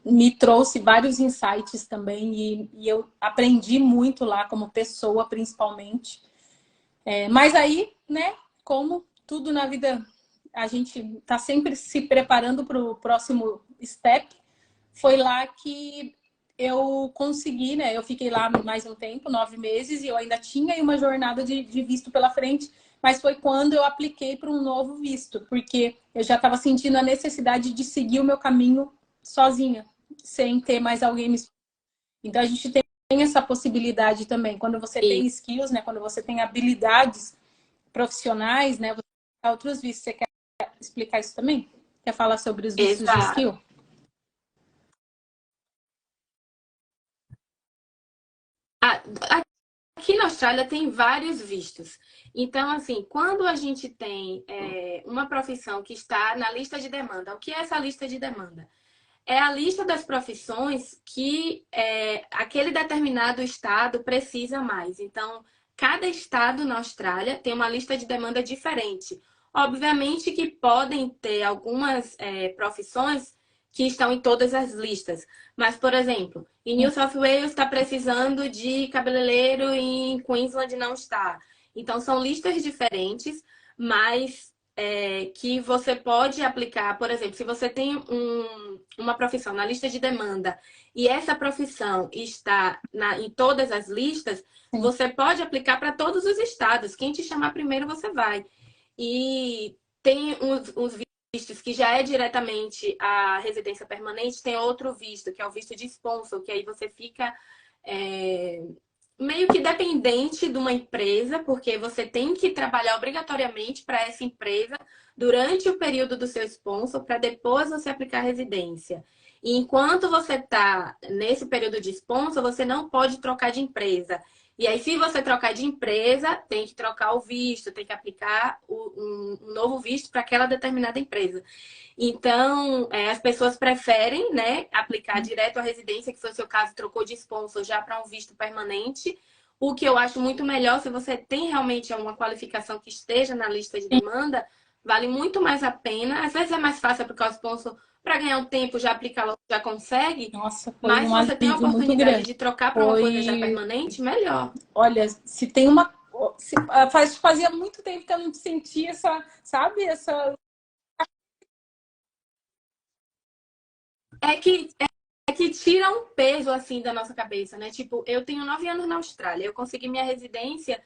me trouxe vários insights também e eu aprendi muito lá como pessoa principalmente. Mas aí, né, como tudo na vida, a gente está sempre se preparando para o próximo step. Foi lá que eu consegui, né? Eu fiquei lá mais um tempo, 9 meses, e eu ainda tinha uma jornada de visto pela frente, mas foi quando eu apliquei para um novo visto, porque eu já estava sentindo a necessidade de seguir o meu caminho sozinha, sem ter mais alguém me... Então a gente tem essa possibilidade também. Quando você tem skills, né? Quando você tem habilidades profissionais, né? Você tem outros vistos. Você quer explicar isso também? Quer falar sobre os vistos de Exato. skill? Ah, aqui na Austrália tem vários vistos. Então, assim, quando a gente tem uma profissão que está na lista de demanda, o que é essa lista de demanda? É a lista das profissões que aquele determinado estado precisa mais. Então, cada estado na Austrália tem uma lista de demanda diferente. Obviamente que podem ter algumas profissões que estão em todas as listas. Mas, por exemplo, em New South Wales está precisando de cabeleireiro e em Queensland não está. Então, são listas diferentes, mas que você pode aplicar, por exemplo, se você tem uma profissão na lista de demanda e essa profissão está em todas as listas, Sim. você pode aplicar para todos os estados. Quem te chamar primeiro, você vai. E tem uns vistos que já é diretamente a residência permanente, tem outro visto, que é o visto de sponsor, que aí você fica meio que dependente de uma empresa, porque você tem que trabalhar obrigatoriamente para essa empresa durante o período do seu sponsor, para depois você aplicar a residência. E enquanto você está nesse período de sponsor, você não pode trocar de empresa. E aí, se você trocar de empresa, tem que trocar o visto, tem que aplicar um novo visto para aquela determinada empresa. Então, as pessoas preferem, né, aplicar direto à residência, que foi o seu caso, trocou de sponsor já para um visto permanente. O que eu acho muito melhor, se você tem realmente uma qualificação que esteja na lista de demanda, vale muito mais a pena. Às vezes é mais fácil aplicar o sponsor para ganhar um tempo, já aplica logo, já consegue. Nossa, foi Mas um se você tem a alívio muito oportunidade grande. de trocar para uma coisa já Foi, permanente, melhor. olha, se tem uma... fazia muito tempo que eu não sentia essa, sabe? Essa... É que tira um peso assim da nossa cabeça, né? Tipo, eu tenho 9 anos na Austrália, eu consegui minha residência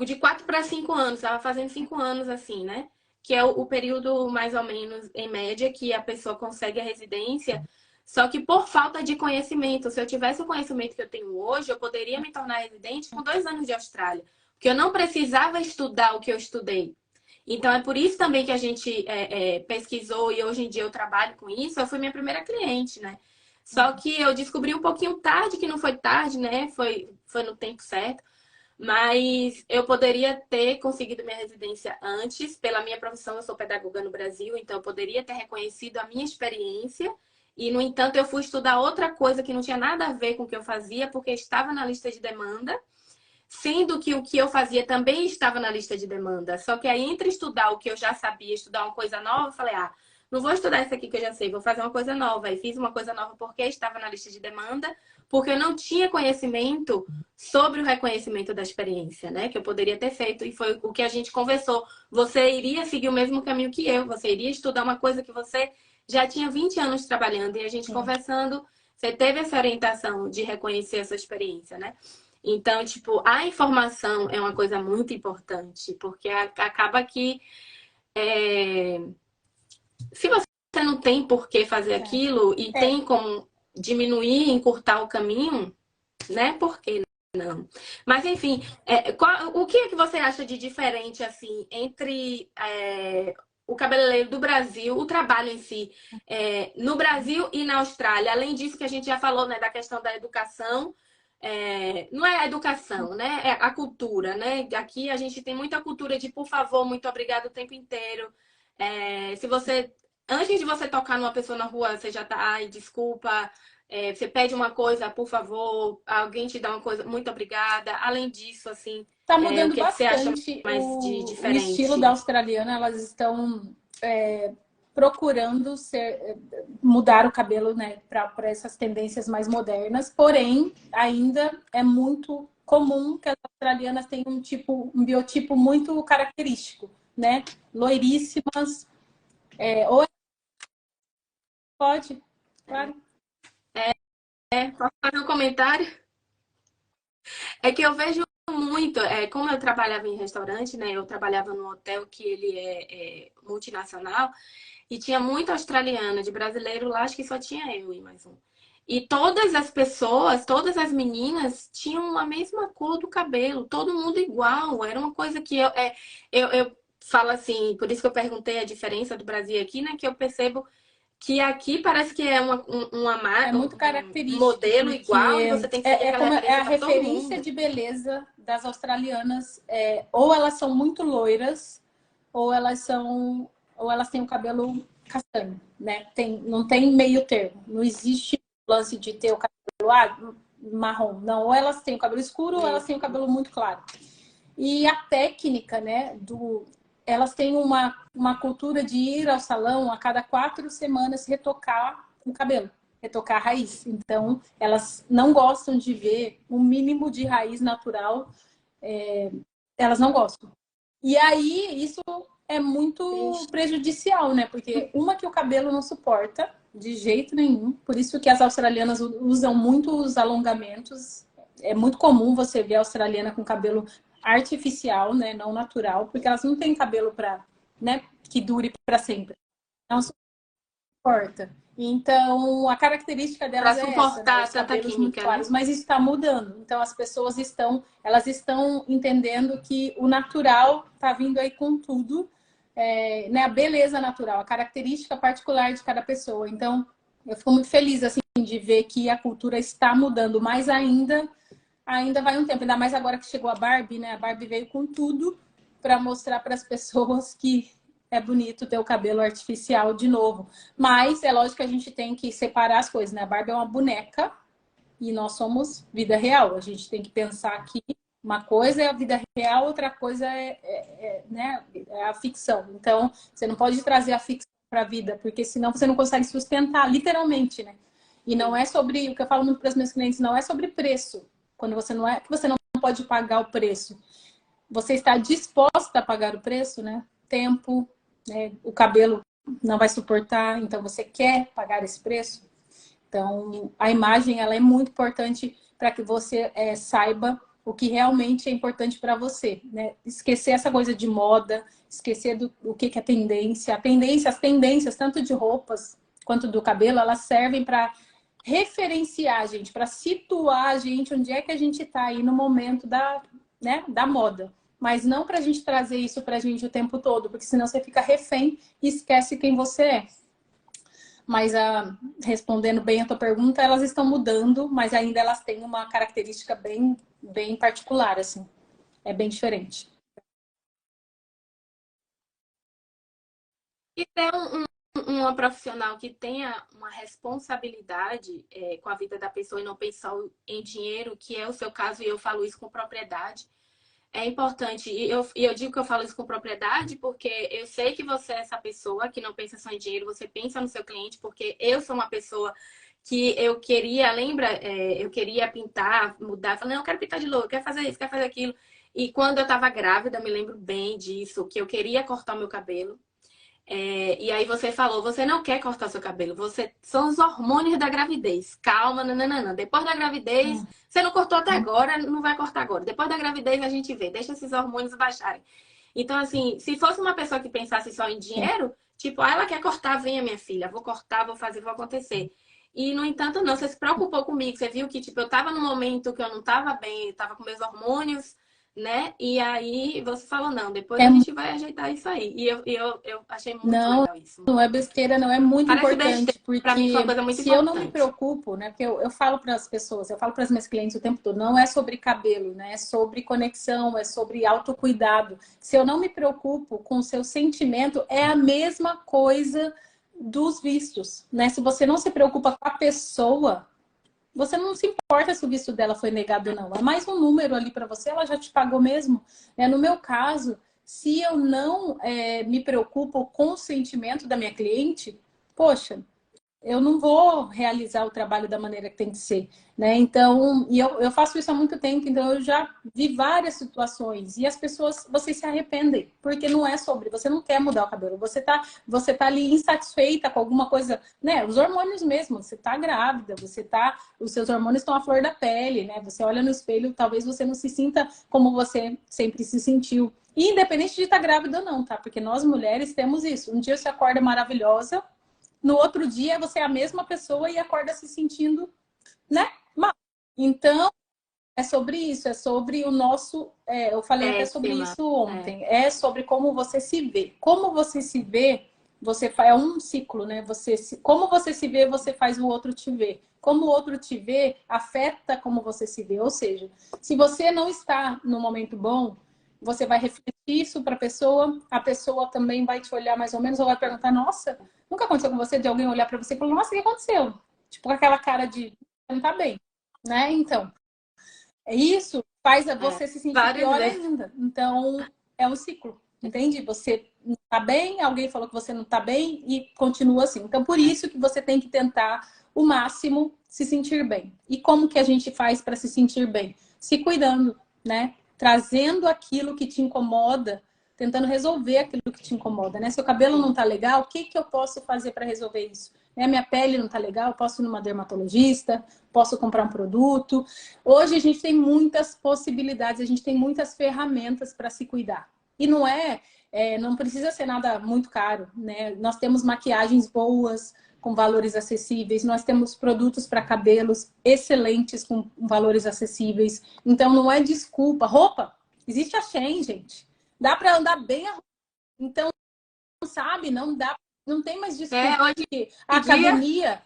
de 4 para 5 anos, estava fazendo 5 anos assim, né? Que é o período mais ou menos em média que a pessoa consegue a residência. Só que por falta de conhecimento, se eu tivesse o conhecimento que eu tenho hoje, eu poderia me tornar residente com 2 anos de Austrália, porque eu não precisava estudar o que eu estudei. Então, é por isso também que a gente pesquisou e hoje em dia eu trabalho com isso. Eu fui minha primeira cliente, né? Só que eu descobri um pouquinho tarde, que não foi tarde, né? Foi no tempo certo. Mas eu poderia ter conseguido minha residência antes. Pela minha profissão, eu sou pedagoga no Brasil, então eu poderia ter reconhecido a minha experiência. E, no entanto, eu fui estudar outra coisa que não tinha nada a ver com o que eu fazia, porque estava na lista de demanda. Sendo que o que eu fazia também estava na lista de demanda. Só que aí, entre estudar o que eu já sabia, estudar uma coisa nova, eu falei, não vou estudar isso aqui que eu já sei, vou fazer uma coisa nova. E fiz uma coisa nova porque estava na lista de demanda, porque eu não tinha conhecimento sobre o reconhecimento da experiência, né? Que eu poderia ter feito. E foi o que a gente conversou. Você iria seguir o mesmo caminho que eu, você iria estudar uma coisa que você já tinha 20 anos trabalhando. E a gente conversando, você teve essa orientação de reconhecer essa experiência, né? Então, tipo, a informação é uma coisa muito importante, porque acaba que se você não tem por que fazer aquilo e tem como diminuir, encurtar o caminho, né? Por que não? Mas, enfim, o que é que você acha de diferente, assim, entre o cabeleireiro do Brasil, o trabalho em si, no Brasil e na Austrália? Além disso que a gente já falou, né, da questão da educação, não é a educação, né? É a cultura, né? Aqui a gente tem muita cultura de por favor, muito obrigado o tempo inteiro. Se você, antes de você tocar numa pessoa na rua, você já tá, ai, desculpa, você pede uma coisa, por favor, alguém te dá uma coisa, muito obrigada. Além disso, assim, Tá o mudando que é que você acha bastante mais de o estilo da diferente? australiana. Elas estão procurando mudar o cabelo, né, para essas tendências mais modernas. Porém, ainda é muito comum que as australianas tenham um biotipo muito característico, né? Loiríssimas. Ou pode, claro. Posso fazer um comentário? É que eu vejo muito, como eu trabalhava em restaurante, né? Eu trabalhava num hotel que ele é multinacional e tinha muito australiano, de brasileiro lá, acho que só tinha eu e mais um. E todas as pessoas, todas as meninas tinham a mesma cor do cabelo, todo mundo igual. Era uma coisa que eu falo assim, por isso que eu perguntei a diferença do Brasil aqui, né? Que eu percebo que aqui parece que é É muito um característico, modelo igual e você porque tem que seguir aquela é referência a para todo referência mundo. de beleza das australianas. Ou elas são muito loiras, ou elas são, ou elas têm o cabelo castanho, né? Não tem meio termo. Não existe lance de ter o cabelo marrom. Não, ou elas têm o cabelo escuro, ou elas têm o cabelo muito claro. E a técnica, né, elas têm uma cultura de ir ao salão a cada 4 semanas retocar o cabelo, retocar a raiz. Então, elas não gostam de ver o mínimo de raiz natural, elas não gostam. E aí, isso é muito Triste. prejudicial, né? Porque uma que o cabelo não suporta de jeito nenhum. Por isso que as australianas usam muito os alongamentos. É muito comum você ver a australiana com cabelo artificial, né? Não natural, porque elas não têm cabelo para, né? Que dure para sempre. Não suporta. Então, a característica Para delas é essa, né? suportar Os tanta cabelos muito química, né? claros, mas isso está mudando. Então, as pessoas elas estão entendendo que o natural está vindo aí com tudo, né? A beleza natural, a característica particular de cada pessoa. Então, eu fico muito feliz assim de ver que a cultura está mudando, mas ainda vai um tempo, ainda mais agora que chegou a Barbie, né? A Barbie veio com tudo para mostrar para as pessoas que é bonito ter o cabelo artificial de novo. Mas é lógico que a gente tem que separar as coisas, né? A Barbie é uma boneca e nós somos vida real. A gente tem que pensar que uma coisa é a vida real, outra coisa né, é a ficção. Então, você não pode trazer a ficção para a vida, porque senão você não consegue sustentar, literalmente, né? E não Sim. é sobre, o que eu falo muito para os meus clientes, não é sobre preço. Quando você não é que você não pode pagar o preço. Você está disposta a pagar o preço, né? Tempo, né? O cabelo não vai suportar, então você quer pagar esse preço. Então, a imagem ela é muito importante para que você saiba o que realmente é importante para você, né? Esquecer essa coisa de moda, esquecer do que é tendência. As tendências, tanto de roupas quanto do cabelo, elas servem para referenciar a gente, para situar a gente onde é que a gente está aí no momento né, da moda. Mas não para a gente trazer isso para a gente o tempo todo, porque senão você fica refém e esquece quem você é. Mas respondendo bem a tua pergunta, elas estão mudando, mas ainda elas têm uma característica bem particular, assim. É bem diferente. E ter uma profissional que tenha uma responsabilidade com a vida da pessoa e não pensar em dinheiro, que é o seu caso, e eu falo isso com propriedade, é importante. E eu digo que eu falo isso com propriedade porque eu sei que você é essa pessoa que não pensa só em dinheiro, você pensa no seu cliente, porque eu sou uma pessoa que eu queria, lembra? Eu queria pintar, mudar, falei, não, eu quero pintar de novo, eu quero fazer isso, quero fazer aquilo. E quando eu tava grávida, eu me lembro bem disso, que eu queria cortar o meu cabelo. E aí você falou, você não quer cortar seu cabelo, são os hormônios da gravidez. Calma, nananana. Depois da gravidez, você não cortou até agora, não vai cortar agora. Depois da gravidez a gente vê, deixa esses hormônios baixarem. Então, assim, se fosse uma pessoa que pensasse só em dinheiro, tipo, ela quer cortar, venha minha filha, vou cortar, vou fazer, vou acontecer. E, no entanto, não, você se preocupou comigo, você viu que, tipo, eu tava num momento que eu não tava bem, eu tava com meus hormônios, né? E aí você falou, não, depois É, a gente vai ajeitar isso aí. E eu achei muito não, legal isso. não é besteira, não é muito Parece besteira, importante, pra mim foi uma porque coisa muito se eu não me importante. preocupo, né? Porque eu falo para as pessoas, eu falo para as minhas clientes o tempo todo, não é sobre cabelo, né? É sobre conexão, é sobre autocuidado. Se eu não me preocupo com o seu sentimento, é a mesma coisa dos vistos, né? Se você não se preocupa com a pessoa, você não se importa se o visto dela foi negado ou não. É mais um número ali para você, ela já te pagou mesmo. No meu caso, se eu não me preocupo com o sentimento da minha cliente, poxa, eu não vou realizar o trabalho da maneira que tem que ser, né? Então, e eu faço isso há muito tempo, então eu já vi várias situações e as pessoas, vocês se arrependem, porque não é sobre, você não quer mudar o cabelo, você tá ali insatisfeita com alguma coisa, né? Os hormônios mesmo, você tá grávida, os seus hormônios estão à flor da pele, né? Você olha no espelho, talvez você não se sinta como você sempre se sentiu. E independente de estar grávida ou não, tá? Porque nós mulheres temos isso. Um dia você acorda maravilhosa, no outro dia você é a mesma pessoa e acorda se sentindo, né, mal. Então, é sobre isso, é sobre o nosso. Eu falei até sobre Péssima. isso ontem. É sobre como você se vê. Como você se vê, é um ciclo, né? Como você se vê, você faz o outro te ver. Como o outro te vê, afeta como você se vê. Ou seja, se você não está no momento bom, você vai refletir isso para a pessoa também vai te olhar mais ou menos, ou vai perguntar: nossa, nunca aconteceu com você de alguém olhar para você e falar: nossa, o que aconteceu? Tipo, com aquela cara de não tá bem, né? Então. Isso faz você se sentir Várias pior vezes. ainda. Então, é um ciclo, entende? Você não está bem, alguém falou que você não está bem e continua assim. Então, por isso que você tem que tentar o máximo se sentir bem. E como que a gente faz para se sentir bem? Se cuidando, né? Trazendo aquilo que te incomoda tentando resolver aquilo que te incomoda, né? Seu cabelo não tá legal, o que que eu posso fazer para resolver isso? Né? Minha pele não tá legal, posso ir numa dermatologista, posso comprar um produto. Hoje a gente tem muitas possibilidades, a gente tem muitas ferramentas para se cuidar. E não precisa ser nada muito caro, né? Nós temos maquiagens boas, com valores acessíveis, nós temos produtos para cabelos excelentes com valores acessíveis. Então não é desculpa. Roupa, existe a Shein, gente. Dá para andar bem. Então, sabe, não dá, não tem mais desculpa. Hoje A em dia... academia,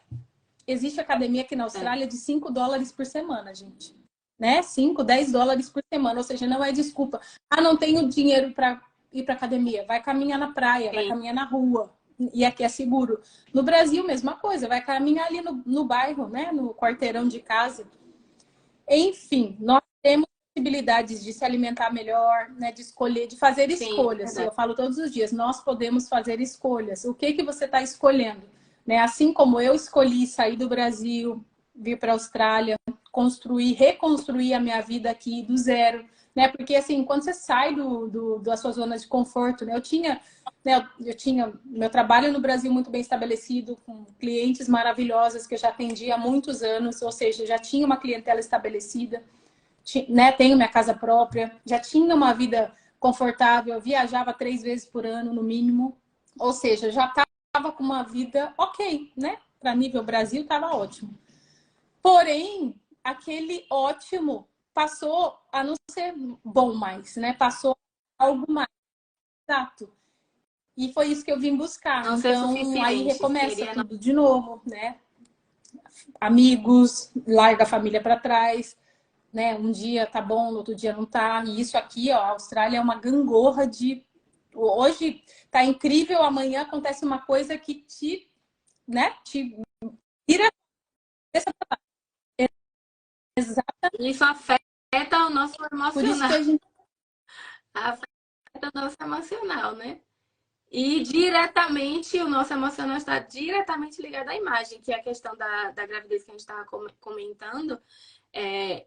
existe academia aqui na Austrália de $5 por semana, gente. Né? 5, 10 dólares por semana, ou seja, não é desculpa. Ah, não tenho dinheiro para ir para academia. Vai caminhar na praia, vai caminhar na rua. E aqui é seguro. No Brasil, mesma coisa. Vai caminhar ali no bairro, né? No quarteirão de casa. Enfim, nós temos possibilidades de se alimentar melhor, né? De escolher, de fazer escolhas. Eu falo todos os dias, nós podemos fazer escolhas. O que que você está escolhendo? Né? Assim como eu escolhi sair do Brasil, vir para a Austrália, reconstruir a minha vida aqui do zero, né? Porque assim, quando você sai da sua zona de conforto, né? Eu tinha meu trabalho no Brasil muito bem estabelecido, com clientes maravilhosas que eu já atendi há muitos anos, ou seja, já tinha uma clientela estabelecida, né? Tenho minha casa própria, já tinha uma vida confortável, eu viajava 3 vezes por ano no mínimo, ou seja, já estava com uma vida ok, né? Para nível Brasil estava ótimo. Porém, aquele ótimo passou a não ser bom mais, né? Passou a algo mais exato. E foi isso que eu vim buscar. Não então, aí recomeça tudo de novo, né? Amigos, larga a família para trás, né? Um dia tá bom, no outro dia não tá. E isso aqui, ó, a Austrália é uma gangorra de... Hoje tá incrível, amanhã acontece uma coisa que te tira dessa... Exatamente. Isso afeta o nosso emocional. Por isso que a gente... Afeta o nosso emocional, né? E diretamente, o nosso emocional está diretamente ligado à imagem, que é a questão da gravidez que a gente estava comentando.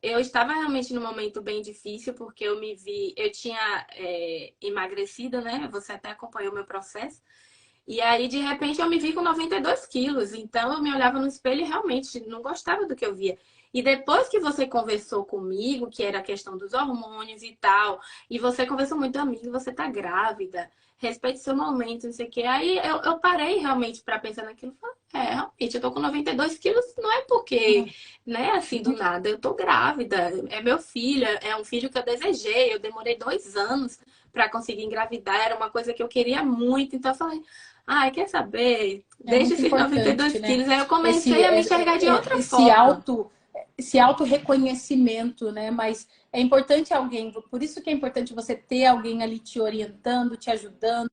Eu estava realmente num momento bem difícil, porque eu tinha emagrecido, né? Você até acompanhou o meu processo. E aí, de repente, eu me vi com 92 quilos. Então, eu me olhava no espelho e realmente não gostava do que eu via. E depois que você conversou comigo, que era a questão dos hormônios e tal, e você conversou muito, amigo, você tá grávida, respeite seu momento, não sei o quê. Aí eu parei realmente para pensar naquilo. Falei, realmente, eu tô com 92 quilos, não é porque, né, assim, do nada. Eu tô grávida, é meu filho, é um filho que eu desejei. Eu demorei 2 anos para conseguir engravidar, era uma coisa que eu queria muito. Então, eu falei, ai, quer saber? Deixa esses 92 quilos. Aí eu comecei a me enxergar de outra forma. Esse auto-reconhecimento, né? Mas é importante alguém, por isso que é importante você ter alguém ali te orientando, te ajudando,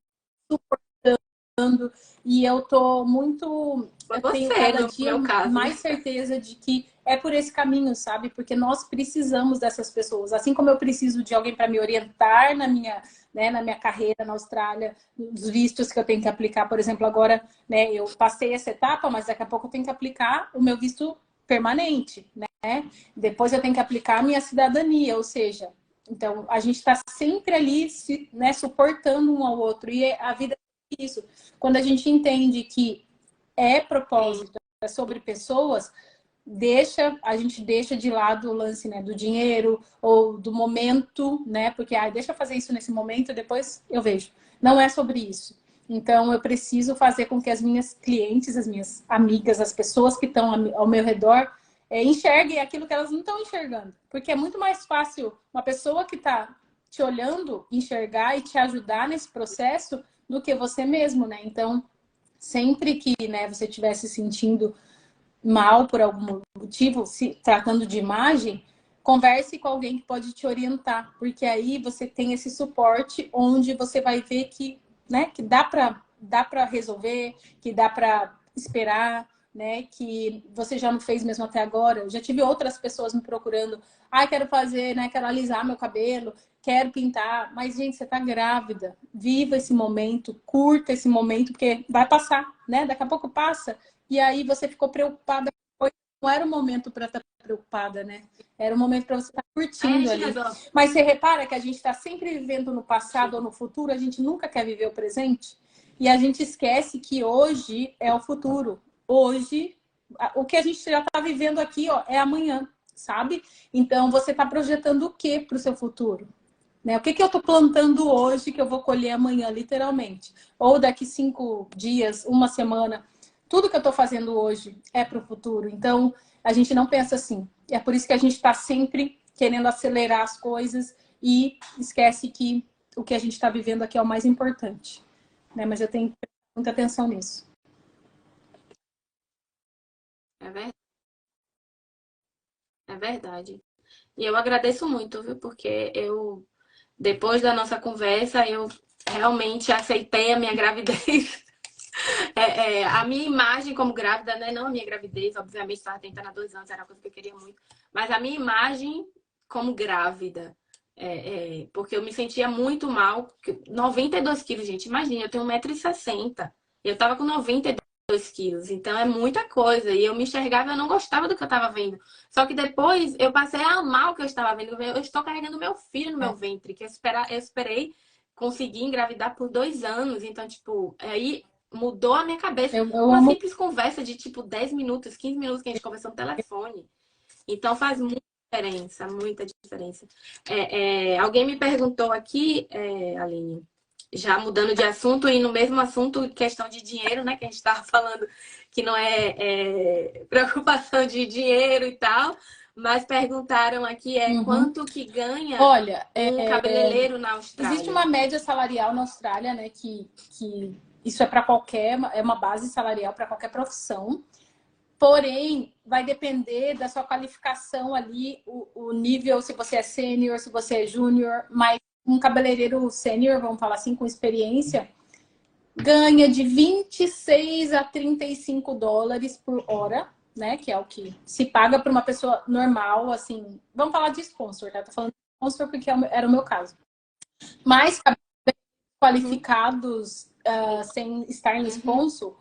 suportando. E eu tô muito... Eu tenho cada dia mais certeza de que é por esse caminho, sabe? Porque nós precisamos dessas pessoas. Assim como eu preciso de alguém para me orientar na minha carreira na Austrália, os vistos que eu tenho que aplicar, por exemplo, agora, né, eu passei essa etapa, mas daqui a pouco eu tenho que aplicar o meu visto permanente, né? Depois eu tenho que aplicar a minha cidadania, ou seja, então a gente está sempre ali, né, suportando um ao outro. E a vida é isso. Quando a gente entende que é propósito, é sobre pessoas, a gente deixa de lado o lance, né, do dinheiro ou do momento, né? Porque deixa eu fazer isso nesse momento, depois eu vejo. Não é sobre isso. Então eu preciso fazer com que as minhas clientes, as minhas amigas, as pessoas que estão ao meu redor enxerguem aquilo que elas não estão enxergando. Porque é muito mais fácil uma pessoa que está te olhando enxergar e te ajudar nesse processo do que você mesmo, né? Então, sempre que, né, você estiver se sentindo mal por algum motivo, se tratando de imagem, converse com alguém que pode te orientar, porque aí você tem esse suporte onde você vai ver que, né, que dá para resolver, que dá para esperar, né, que você já não fez mesmo até agora. Eu já tive outras pessoas me procurando, quero fazer, né, quero alisar meu cabelo, quero pintar, mas gente, você tá grávida, viva esse momento, curta esse momento, porque vai passar, né? Daqui a pouco passa. E aí você ficou preocupada era o momento para estar preocupada, né? Era o momento para você estar Aí a curtindo gente ali. resolve. Mas você repara que a gente está sempre vivendo no passado ou no futuro, a gente nunca quer viver o presente. E a gente esquece que hoje é o futuro. Hoje, o que a gente já está vivendo aqui, ó, é amanhã, sabe? Então, você está projetando o que para o seu futuro? Né? O que, que eu estou plantando hoje que eu vou colher amanhã, literalmente? Ou daqui 5 dias, uma semana. Tudo que eu estou fazendo hoje é para o futuro. Então, a gente não pensa assim. É por isso que a gente está sempre querendo acelerar as coisas e esquece que o que a gente está vivendo aqui é o mais importante. Né? Mas eu tenho muita atenção nisso. É verdade. É verdade. E eu agradeço muito, viu? Porque eu, depois da nossa conversa, eu realmente aceitei a minha gravidez. A minha imagem como grávida, né? Não a minha gravidez, obviamente, estava tentando há 2 anos, era uma coisa que eu queria muito. Mas a minha imagem como grávida. Porque eu me sentia muito mal. 92 quilos, gente. Imagina, eu tenho 1,60 m. Eu tava com 92 quilos. Então é muita coisa. E eu me enxergava, eu não gostava do que eu tava vendo. Só que depois eu passei a amar o que eu estava vendo. Eu estou carregando meu filho no meu ventre, que eu esperei conseguir engravidar por 2 anos. Então, tipo, aí mudou a minha cabeça. Eu Uma amo. simples conversa de tipo 10 minutos, 15 minutos que a gente conversou no telefone. Então faz muita diferença, muita diferença. Alguém me perguntou aqui, Aline, já mudando de assunto e no mesmo assunto, questão de dinheiro, né? Que a gente estava falando que não é preocupação de dinheiro e tal, mas perguntaram aqui Uhum. quanto que ganha Olha, um cabeleireiro na existe Austrália. uma média salarial na Austrália, né? Que isso é para qualquer, é uma base salarial para qualquer profissão. Porém, vai depender da sua qualificação ali, o nível, se você é sênior, se você é júnior, mas um cabeleireiro sênior, vamos falar assim, com experiência, ganha de 26 a 35 dólares por hora, né? Que é o que se paga para uma pessoa normal, assim. Vamos falar de sponsor, tá? Tô falando de sponsor porque era o meu caso. Mas Uhum. qualificados sem estar em Uhum.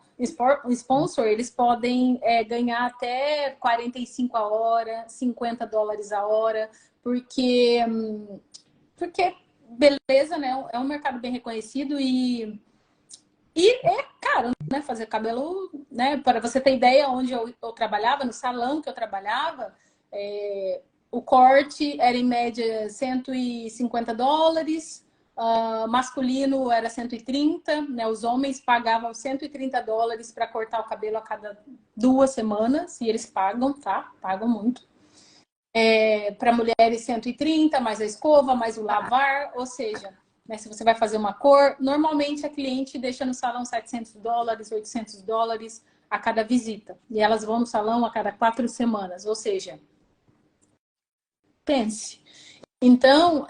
sponsor, eles podem ganhar até 45 a hora, 50 dólares a hora, porque beleza, né? É um mercado bem reconhecido e é caro, né? Fazer cabelo, né? Para você ter ideia, onde eu trabalhava, no salão que eu trabalhava, o corte era em média 150 dólares, masculino era 130, né? Os homens pagavam 130 dólares para cortar o cabelo a cada 2 semanas, e eles pagam, tá? Pagam muito. Para mulheres 130, mais a escova, mais o lavar, ou seja, né, se você vai fazer uma cor, normalmente a cliente deixa no salão 700 dólares, 800 dólares a cada visita. E elas vão no salão a cada 4 semanas, ou seja, pense. Então,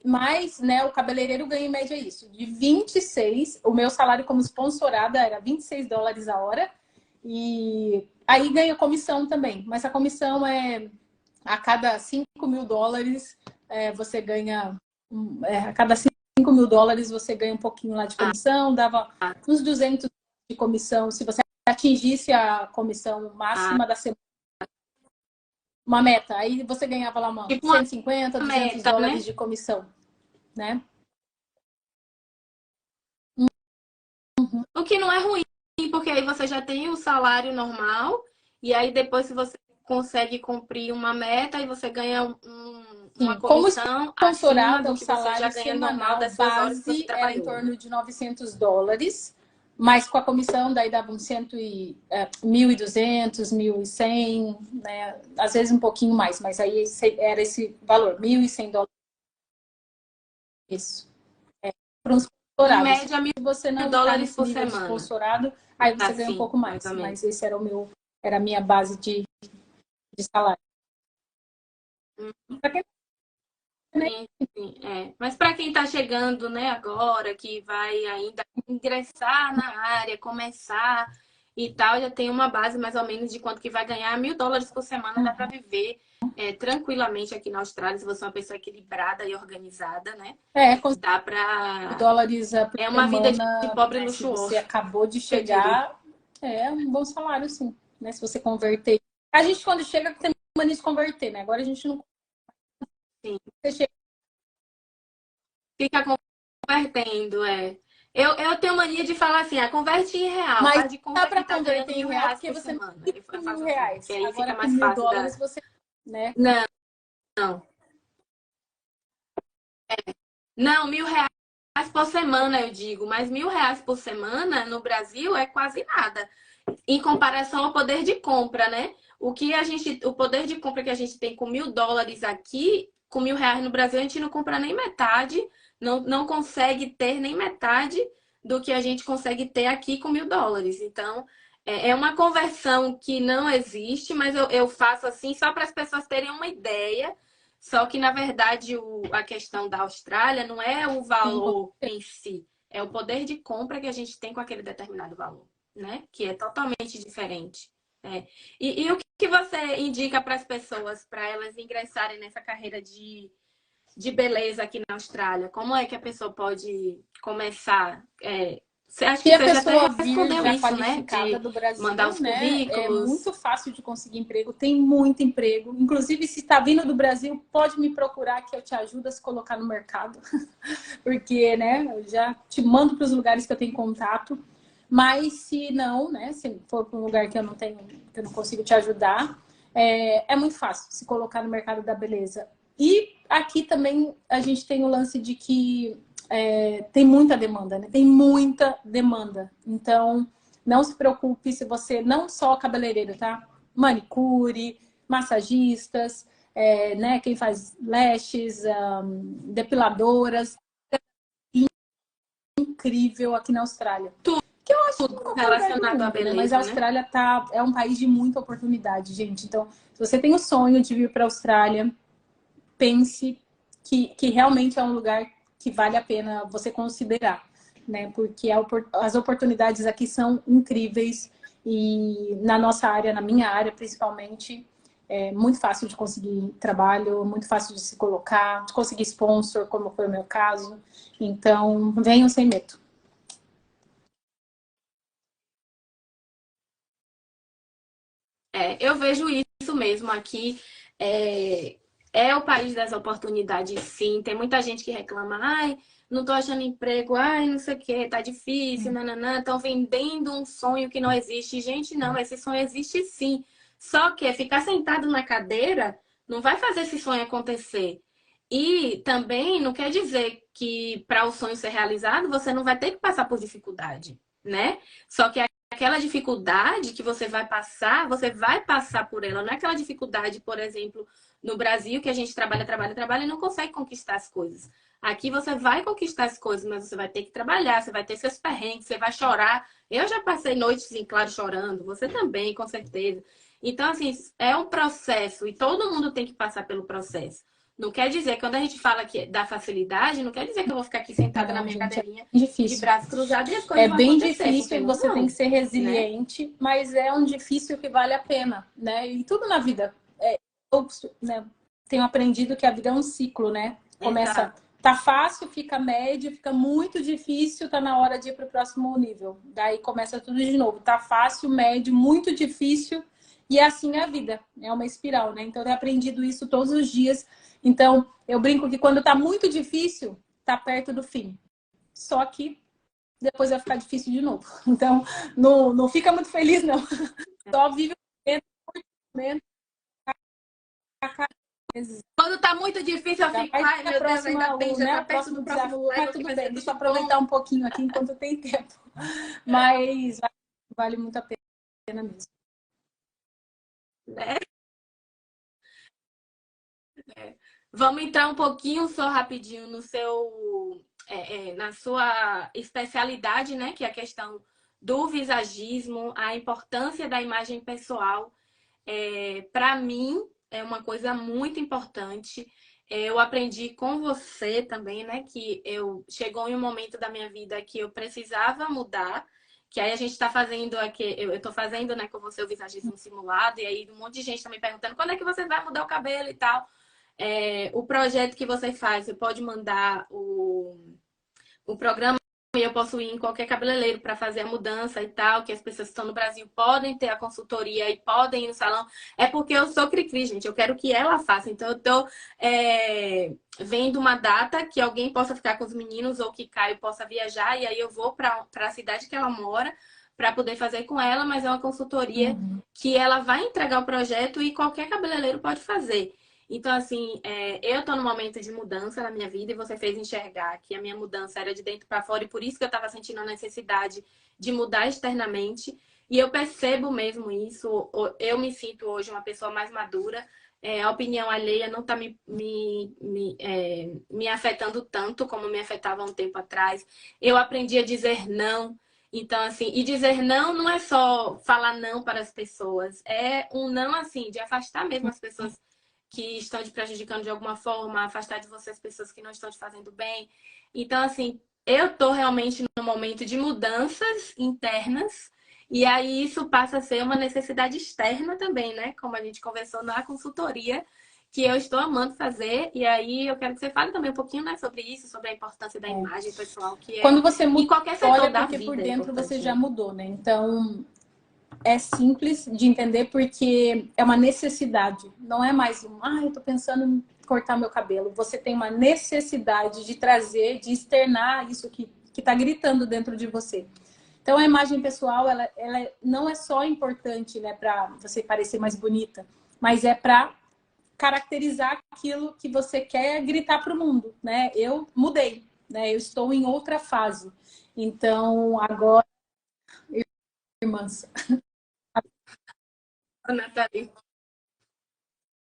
mas né, o cabeleireiro ganha em média isso, de 26, o meu salário como sponsorada era 26 dólares a hora, e aí ganha comissão também, mas a comissão a cada 5 mil dólares você ganha, a cada 5 mil dólares você ganha um pouquinho lá de comissão, dava uns 200 de comissão, se você atingisse a comissão Ah, máxima da semana, uma meta, aí você ganhava lá uma tipo uma 150, 200 meta, dólares né? de comissão, né? O que não é ruim, porque aí você já tem o salário normal, e aí depois, se você consegue cumprir uma meta, e você ganha uma Sim, como comissão acima sponsorada, do o que você já salário ganha normal semanal das suas horas que você base era em trabalhou. torno de 900 dólares, mas com a comissão daí dava uns 1.200, 1.100, né? Às vezes um pouquinho mais, mas aí era esse valor, 1.100 dólares. Isso. Para um Em sponsorado. Se média, mil você não está dólares nesse por nível de semana. sponsorado, aí você ganha um Assim, pouco mais ou mais. menos. Mas esse era a minha base de salário. Para quem né? Sim, sim, Mas para quem está chegando, né, agora, que vai ainda ingressar na área, começar e tal, já tem uma base mais ou menos de quanto que vai ganhar. 1.000 dólares por semana dá para viver tranquilamente aqui na Austrália, se você é uma pessoa equilibrada e organizada, né? Com Dá para. dólares por É uma vida de semana, pobre né? Se você luxuoso, acabou de eu diria. chegar, é um bom salário, sim. Né? Se você converter. A gente, quando chega, tem mania de converter, né? Agora a gente não... Sim. Você chega... Fica convertendo, é. Eu tenho mania de falar assim, converte em real, Mas faz de dá conta para que tá ganhando converter em mil real, reais porque por você não semana. vive Eu com mil faço assim, que reais. aí Agora, fica com mais fácil US$ 1.000, da... você... Né? Não, não. Não, 1.000 reais por semana, eu digo, mas 1.000 reais por semana no Brasil é quase nada. Em comparação ao poder de compra, né? O poder de compra que a gente tem com US$ 1.000 aqui, com 1.000 reais no Brasil, a gente não compra nem metade, não consegue ter nem metade do que a gente consegue ter aqui com US$ 1.000. Então, é uma conversão que não existe, mas eu faço assim só para as pessoas terem uma ideia. Só que, na verdade, a questão da Austrália não é o Sim, valor em si, é o poder de compra que a gente tem com aquele determinado valor, né? Que é totalmente diferente. É. E o que você indica para as pessoas, para elas ingressarem nessa carreira de beleza aqui na Austrália? Como é que a pessoa pode começar? Você acha se que a você já até pessoa vir respondeu já isso, né? qualificada De do mandar Brasil, os né, é currículos. muito fácil de conseguir emprego, tem muito emprego. Inclusive, se está vindo do Brasil, pode me procurar que eu te ajudo a se colocar no mercado. Porque, né, eu já te mando para os lugares que eu tenho contato. Mas se não, né, se for para um lugar que eu não tenho, que eu não consigo te ajudar, é muito fácil se colocar no mercado da beleza. E aqui também a gente tem o lance de que tem muita demanda, né? Tem muita demanda. Então, não se preocupe se você não só cabeleireiro, tá? Manicure, massagistas, né? Quem faz lashes, depiladoras, incrível aqui na Austrália. Que eu acho que em qualquer lugar do Relacionado à mundo, né? Mas a beleza, né? Austrália é um país de muita oportunidade, gente. Então, se você tem o sonho de vir para a Austrália, pense que realmente é um lugar que vale a pena você considerar, né? Porque as oportunidades aqui são incríveis e na nossa área, na minha área principalmente, é muito fácil de conseguir trabalho, muito fácil de se colocar, de conseguir sponsor, como foi o meu caso. Então, venham sem medo. Eu vejo isso mesmo aqui. É, é o país das oportunidades, sim. Tem muita gente que reclama, ai, não tô achando emprego, ai, não sei o que, tá difícil, nananã, estão vendendo um sonho que não existe. Gente, não, esse sonho existe sim. Só que ficar sentado na cadeira não vai fazer esse sonho acontecer. E também não quer dizer que para o sonho ser realizado, você não vai ter que passar por dificuldade, né? Só que aquela dificuldade que você vai passar por ela. Não é aquela dificuldade, por exemplo, no Brasil, que a gente trabalha, trabalha, trabalha e não consegue conquistar as coisas. Aqui você vai conquistar as coisas, mas você vai ter que trabalhar, você vai ter seus perrengues, você vai chorar. Eu já passei noites em claro chorando, você também, com certeza. Então, assim, é um processo e todo mundo tem que passar pelo processo. Não quer dizer, quando a gente fala que dá facilidade, não quer dizer que eu vou ficar aqui sentada na Não, minha gente, é cadeirinha de difícil. braços cruzados e as coisas É vão bem acontecer, porque difícil, não você tem que vão, ser né? resiliente, mas é um difícil que vale a pena, né? E tudo na vida. Eu, né, tenho aprendido que a vida é um ciclo, né? Começa, Exato. tá fácil, fica médio, fica muito difícil, tá na hora de ir para o próximo nível. Daí começa tudo de novo. Tá fácil, médio, muito difícil, e assim é a vida. É uma espiral, né? Então eu tenho aprendido isso todos os dias. Então, eu brinco que quando tá muito difícil, tá perto do fim. Só que depois vai ficar difícil de novo. Então, não fica muito feliz, não. Só vive o momento a cada vez. Quando tá muito difícil, eu Já fico, vai ai ter meu Deus, ainda bem, já né, tá o perto do próximo próximo desafio, mas level que tudo vai ser bem. Deixa eu tudo bom. aproveitar um pouquinho aqui enquanto tem tempo. Mas vale muito a pena mesmo. Né? Vamos entrar um pouquinho só rapidinho no na sua especialidade, né? Que é a questão do visagismo, a importância da imagem pessoal. Para mim, é uma coisa muito importante. Eu aprendi com você também, né? Que eu chegou em um momento da minha vida que eu precisava mudar. Que aí a gente está fazendo aqui, eu estou fazendo, né, com você o visagismo simulado, e aí um monte de gente está me perguntando quando é que você vai mudar o cabelo e tal. O projeto que você faz, você pode mandar o programa e eu posso ir em qualquer cabeleireiro para fazer a mudança e tal, que as pessoas que estão no Brasil podem ter a consultoria e podem ir no salão, é porque eu sou cri-cri, gente. Eu quero que ela faça. Então, eu tô vendo uma data que alguém possa ficar com os meninos ou que Caio possa viajar, e aí eu vou para a cidade que ela mora para poder fazer com ela, mas é uma consultoria que ela vai entregar o projeto e qualquer cabeleireiro pode fazer. Então, assim, eu tô num momento de mudança na minha vida e você fez enxergar que a minha mudança era de dentro para fora e por isso que eu tava sentindo a necessidade de mudar externamente. E eu percebo mesmo isso. Eu me sinto hoje uma pessoa mais madura. A opinião alheia não tá me afetando tanto como me afetava um tempo atrás. Eu aprendi a dizer não. Então, assim, e dizer não não é só falar não para as pessoas, é um não, assim, de afastar mesmo as pessoas que estão te prejudicando de alguma forma, afastar de você as pessoas que não estão te fazendo bem. Então, assim, eu tô realmente num momento de mudanças internas, e aí isso passa a ser uma necessidade externa também, né? Como a gente conversou na consultoria, que eu estou amando fazer, e aí eu quero que você fale também um pouquinho, né, sobre isso, sobre a importância da imagem pessoal, que Quando é você em muda, qualquer olha, setor da porque por vida é dentro você importante, já né? mudou, né? Então, é simples de entender porque é uma necessidade. Não é mais eu tô pensando em cortar meu cabelo. Você tem uma necessidade de trazer, de externar isso que tá gritando dentro de você. Então, a imagem pessoal, ela não é só importante, né, para você parecer mais bonita, mas é para caracterizar aquilo que você quer gritar para o mundo, né? Eu mudei, né? Eu estou em outra fase. Então, agora, irmãs. Nathalie,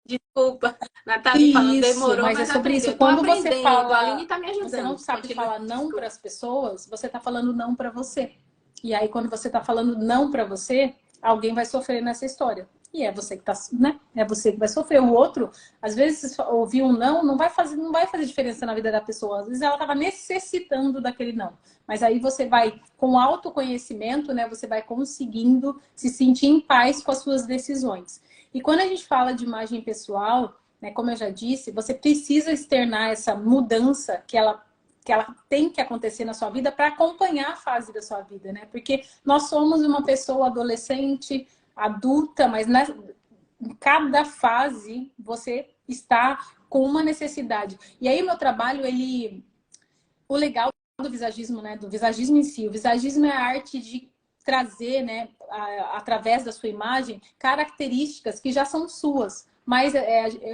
desculpa, Nathalie falando, Isso, demorou, mas é mas sobre aprendeu. isso. Eu tô Quando você aprendendo, a Aline fala, tá me você não ajudando. sabe Continua, falar não para desculpa. as pessoas, você está falando não para você. E aí, quando você está falando não para você, alguém vai sofrer nessa história. E é você que tá, né? É você que vai sofrer. O outro, às vezes, ouvir um não, não vai fazer diferença na vida da pessoa. Às vezes ela estava necessitando daquele não. Mas aí você vai, com autoconhecimento, né? Você vai conseguindo se sentir em paz com as suas decisões. E quando a gente fala de imagem pessoal, né, como eu já disse, você precisa externar essa mudança que ela tem que acontecer na sua vida para acompanhar a fase da sua vida, né? Porque nós somos uma pessoa adolescente, adulta, mas em cada fase você está com uma necessidade. E aí o meu trabalho, o legal do visagismo, né, do visagismo em si, o visagismo é a arte de trazer, né, através da sua imagem, características que já são suas. Mas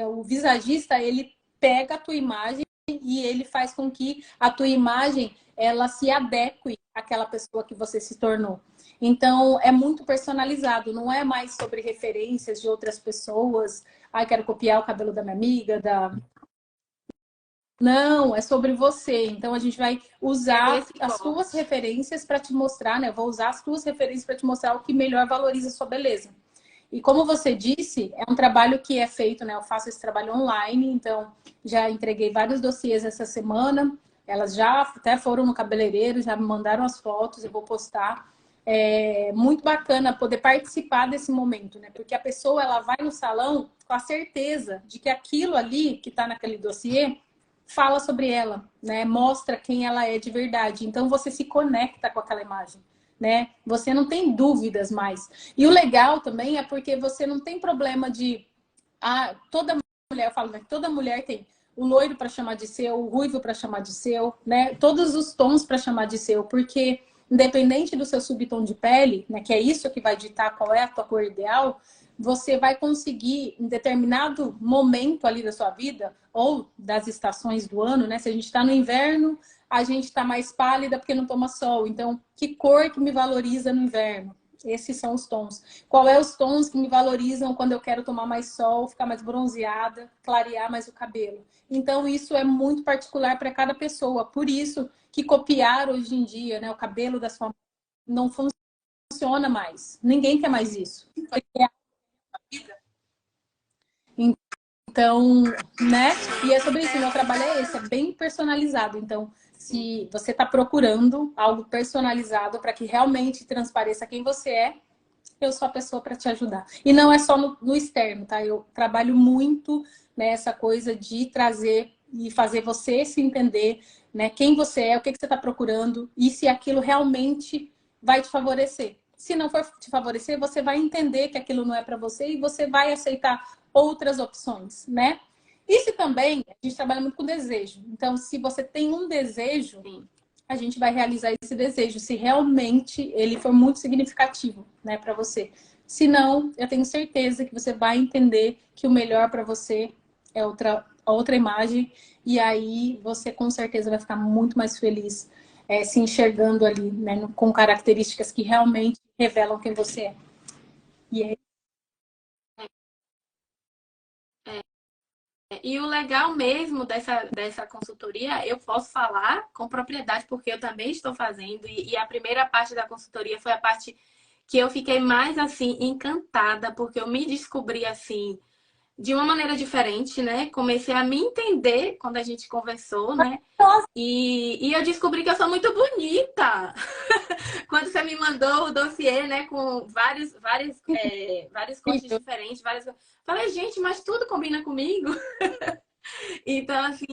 o visagista, ele pega a tua imagem e ele faz com que a tua imagem ela se adeque àquela pessoa que você se tornou. Então, é muito personalizado, não é mais sobre referências de outras pessoas. Quero copiar o cabelo da minha amiga, Não, é sobre você. Então, a gente vai Pegou usar esse as tuas corte. referências para te mostrar, né? Eu vou usar as tuas referências para te mostrar o que melhor valoriza a sua beleza. E como você disse, é um trabalho que é feito, né? Eu faço esse trabalho online, então já entreguei vários dossiês essa semana. Elas já até foram no cabeleireiro, já me mandaram as fotos, eu vou postar. É muito bacana poder participar desse momento, né? Porque a pessoa ela vai no salão com a certeza de que aquilo ali que está naquele dossiê fala sobre ela, né? Mostra quem ela é de verdade. Então você se conecta com aquela imagem, né? Você não tem dúvidas mais. E o legal também é porque você não tem problema de toda mulher, eu falo, né? Toda mulher tem o loiro para chamar de seu, o ruivo para chamar de seu, né? Todos os tons para chamar de seu, porque independente do seu subtom de pele, né, que é isso que vai ditar qual é a tua cor ideal, você vai conseguir, em determinado momento ali da sua vida, ou das estações do ano, né? Se a gente está no inverno, a gente está mais pálida porque não toma sol. Então, que cor que me valoriza no inverno? Esses são os tons. Qual é os tons que me valorizam quando eu quero tomar mais sol, ficar mais bronzeada, clarear mais o cabelo? Então, isso é muito particular para cada pessoa. Por isso que copiar hoje em dia, né, o cabelo da sua mãe não funciona mais. Ninguém quer mais isso. Então, né? E é sobre isso, meu trabalho é esse, é bem personalizado. Então, se você está procurando algo personalizado para que realmente transpareça quem você é, eu sou a pessoa para te ajudar. E não é só no externo, tá? Eu trabalho muito nessa coisa de trazer e fazer você se entender né? Quem você é, o que você está procurando e se aquilo realmente vai te favorecer. Se não for te favorecer, você vai entender que aquilo não é para você e você vai aceitar outras opções, né? E se também, a gente trabalha muito com desejo. Então, se você tem um desejo, Sim. a gente vai realizar esse desejo, se realmente ele for muito significativo, né, para você. Se não, eu tenho certeza que você vai entender que o melhor para você é outra imagem, e aí você com certeza vai ficar muito mais feliz se enxergando ali, né, com características que realmente revelam quem você é. E é E o legal mesmo dessa consultoria, eu posso falar com propriedade, porque eu também estou fazendo, e a primeira parte da consultoria foi a parte que eu fiquei mais assim encantada, porque eu me descobri assim de uma maneira diferente, né? Comecei a me entender quando a gente conversou, né? E eu descobri que eu sou muito bonita. Quando você me mandou o dossiê, né, com vários cortes incrível. diferentes, várias... Falei, gente, mas tudo combina comigo. Então, assim,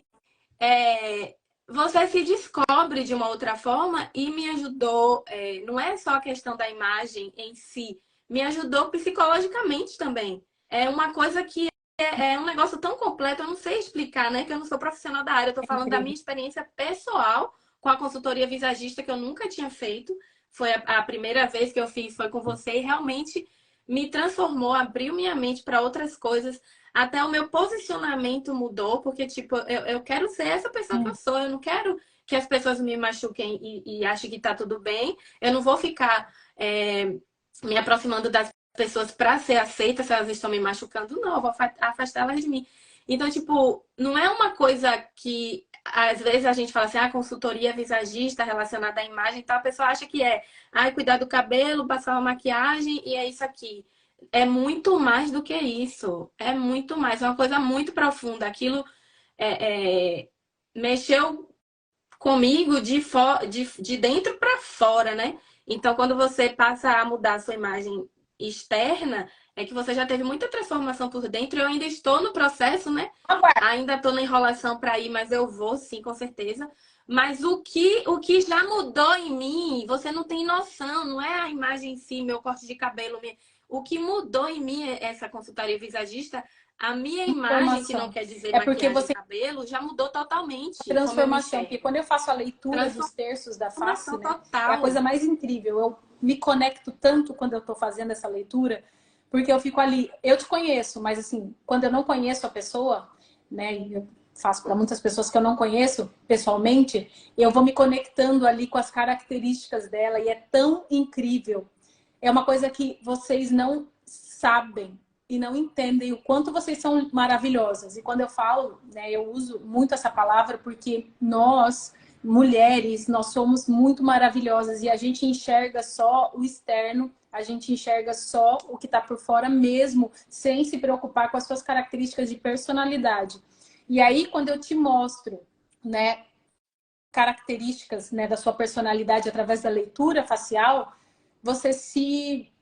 é, você se descobre de uma outra forma e me ajudou. Não é só a questão da imagem em si, me ajudou psicologicamente também. É uma coisa que é um negócio tão completo, eu não sei explicar, né? Que eu não sou profissional da área, eu tô falando da minha Incrível. experiência pessoal com a consultoria visagista que eu nunca tinha feito. Foi a primeira vez que eu fiz, foi com você e realmente me transformou, abriu minha mente para outras coisas. Até o meu posicionamento mudou, porque, tipo, eu quero ser essa pessoa que eu sou. Eu não quero que as pessoas me machuquem e achem que tá tudo bem. Eu não vou ficar me aproximando das pessoas para ser aceita se elas estão me machucando. Não, eu vou afastá-las de mim. Então, tipo, não é uma coisa que às vezes a gente fala assim, consultoria visagista relacionada à imagem, então a pessoa acha que cuidar do cabelo, passar uma maquiagem e é isso aqui. É muito mais do que isso. É muito mais. É uma coisa muito profunda. Aquilo é, é, mexeu comigo de dentro para fora, né? Então, quando você passa a mudar a sua imagem externa, é que você já teve muita transformação por dentro. Eu ainda estou no processo, né? Ainda estou na enrolação para ir, mas eu vou, sim, com certeza. Mas o que já mudou em mim, você não tem noção, não é a imagem em si, meu corte de cabelo. O que mudou em mim, essa consultoria visagista, a minha imagem, que não Transformação. quer dizer É porque maquiagem e você cabelo, já mudou totalmente como eu me transformação, porque enxergo. quando eu faço a leitura dos terços da face, Transformação né, é a coisa total. mais incrível. Eu me conecto tanto quando eu estou fazendo essa leitura, porque eu fico ali, eu te conheço, mas assim, quando eu não conheço a pessoa, né, e eu faço para muitas pessoas que eu não conheço pessoalmente, eu vou me conectando ali com as características dela e é tão incrível. É uma coisa que vocês não sabem e não entendem o quanto vocês são maravilhosas. E quando eu falo, né, eu uso muito essa palavra porque nós, mulheres, nós somos muito maravilhosas e a gente enxerga só o externo, a gente enxerga só o que está por fora mesmo, sem se preocupar com as suas características de personalidade. E aí, quando eu te mostro, né, características, né, da sua personalidade através da leitura facial, você se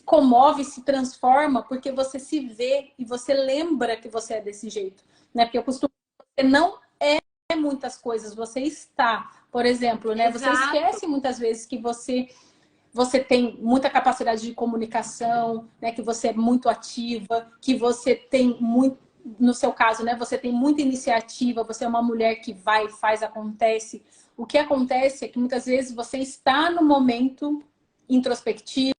comove, se transforma, porque você se vê e você lembra que você é desse jeito, né? Porque eu costumo você não é muitas coisas, você está. Por exemplo, né? Você Exato. esquece muitas vezes que você tem muita capacidade de comunicação, né? Que você é muito ativa, que você tem muito, no seu caso, né? Você tem muita iniciativa, você é uma mulher que vai, faz, acontece. O que acontece é que muitas vezes você está no momento introspectivo,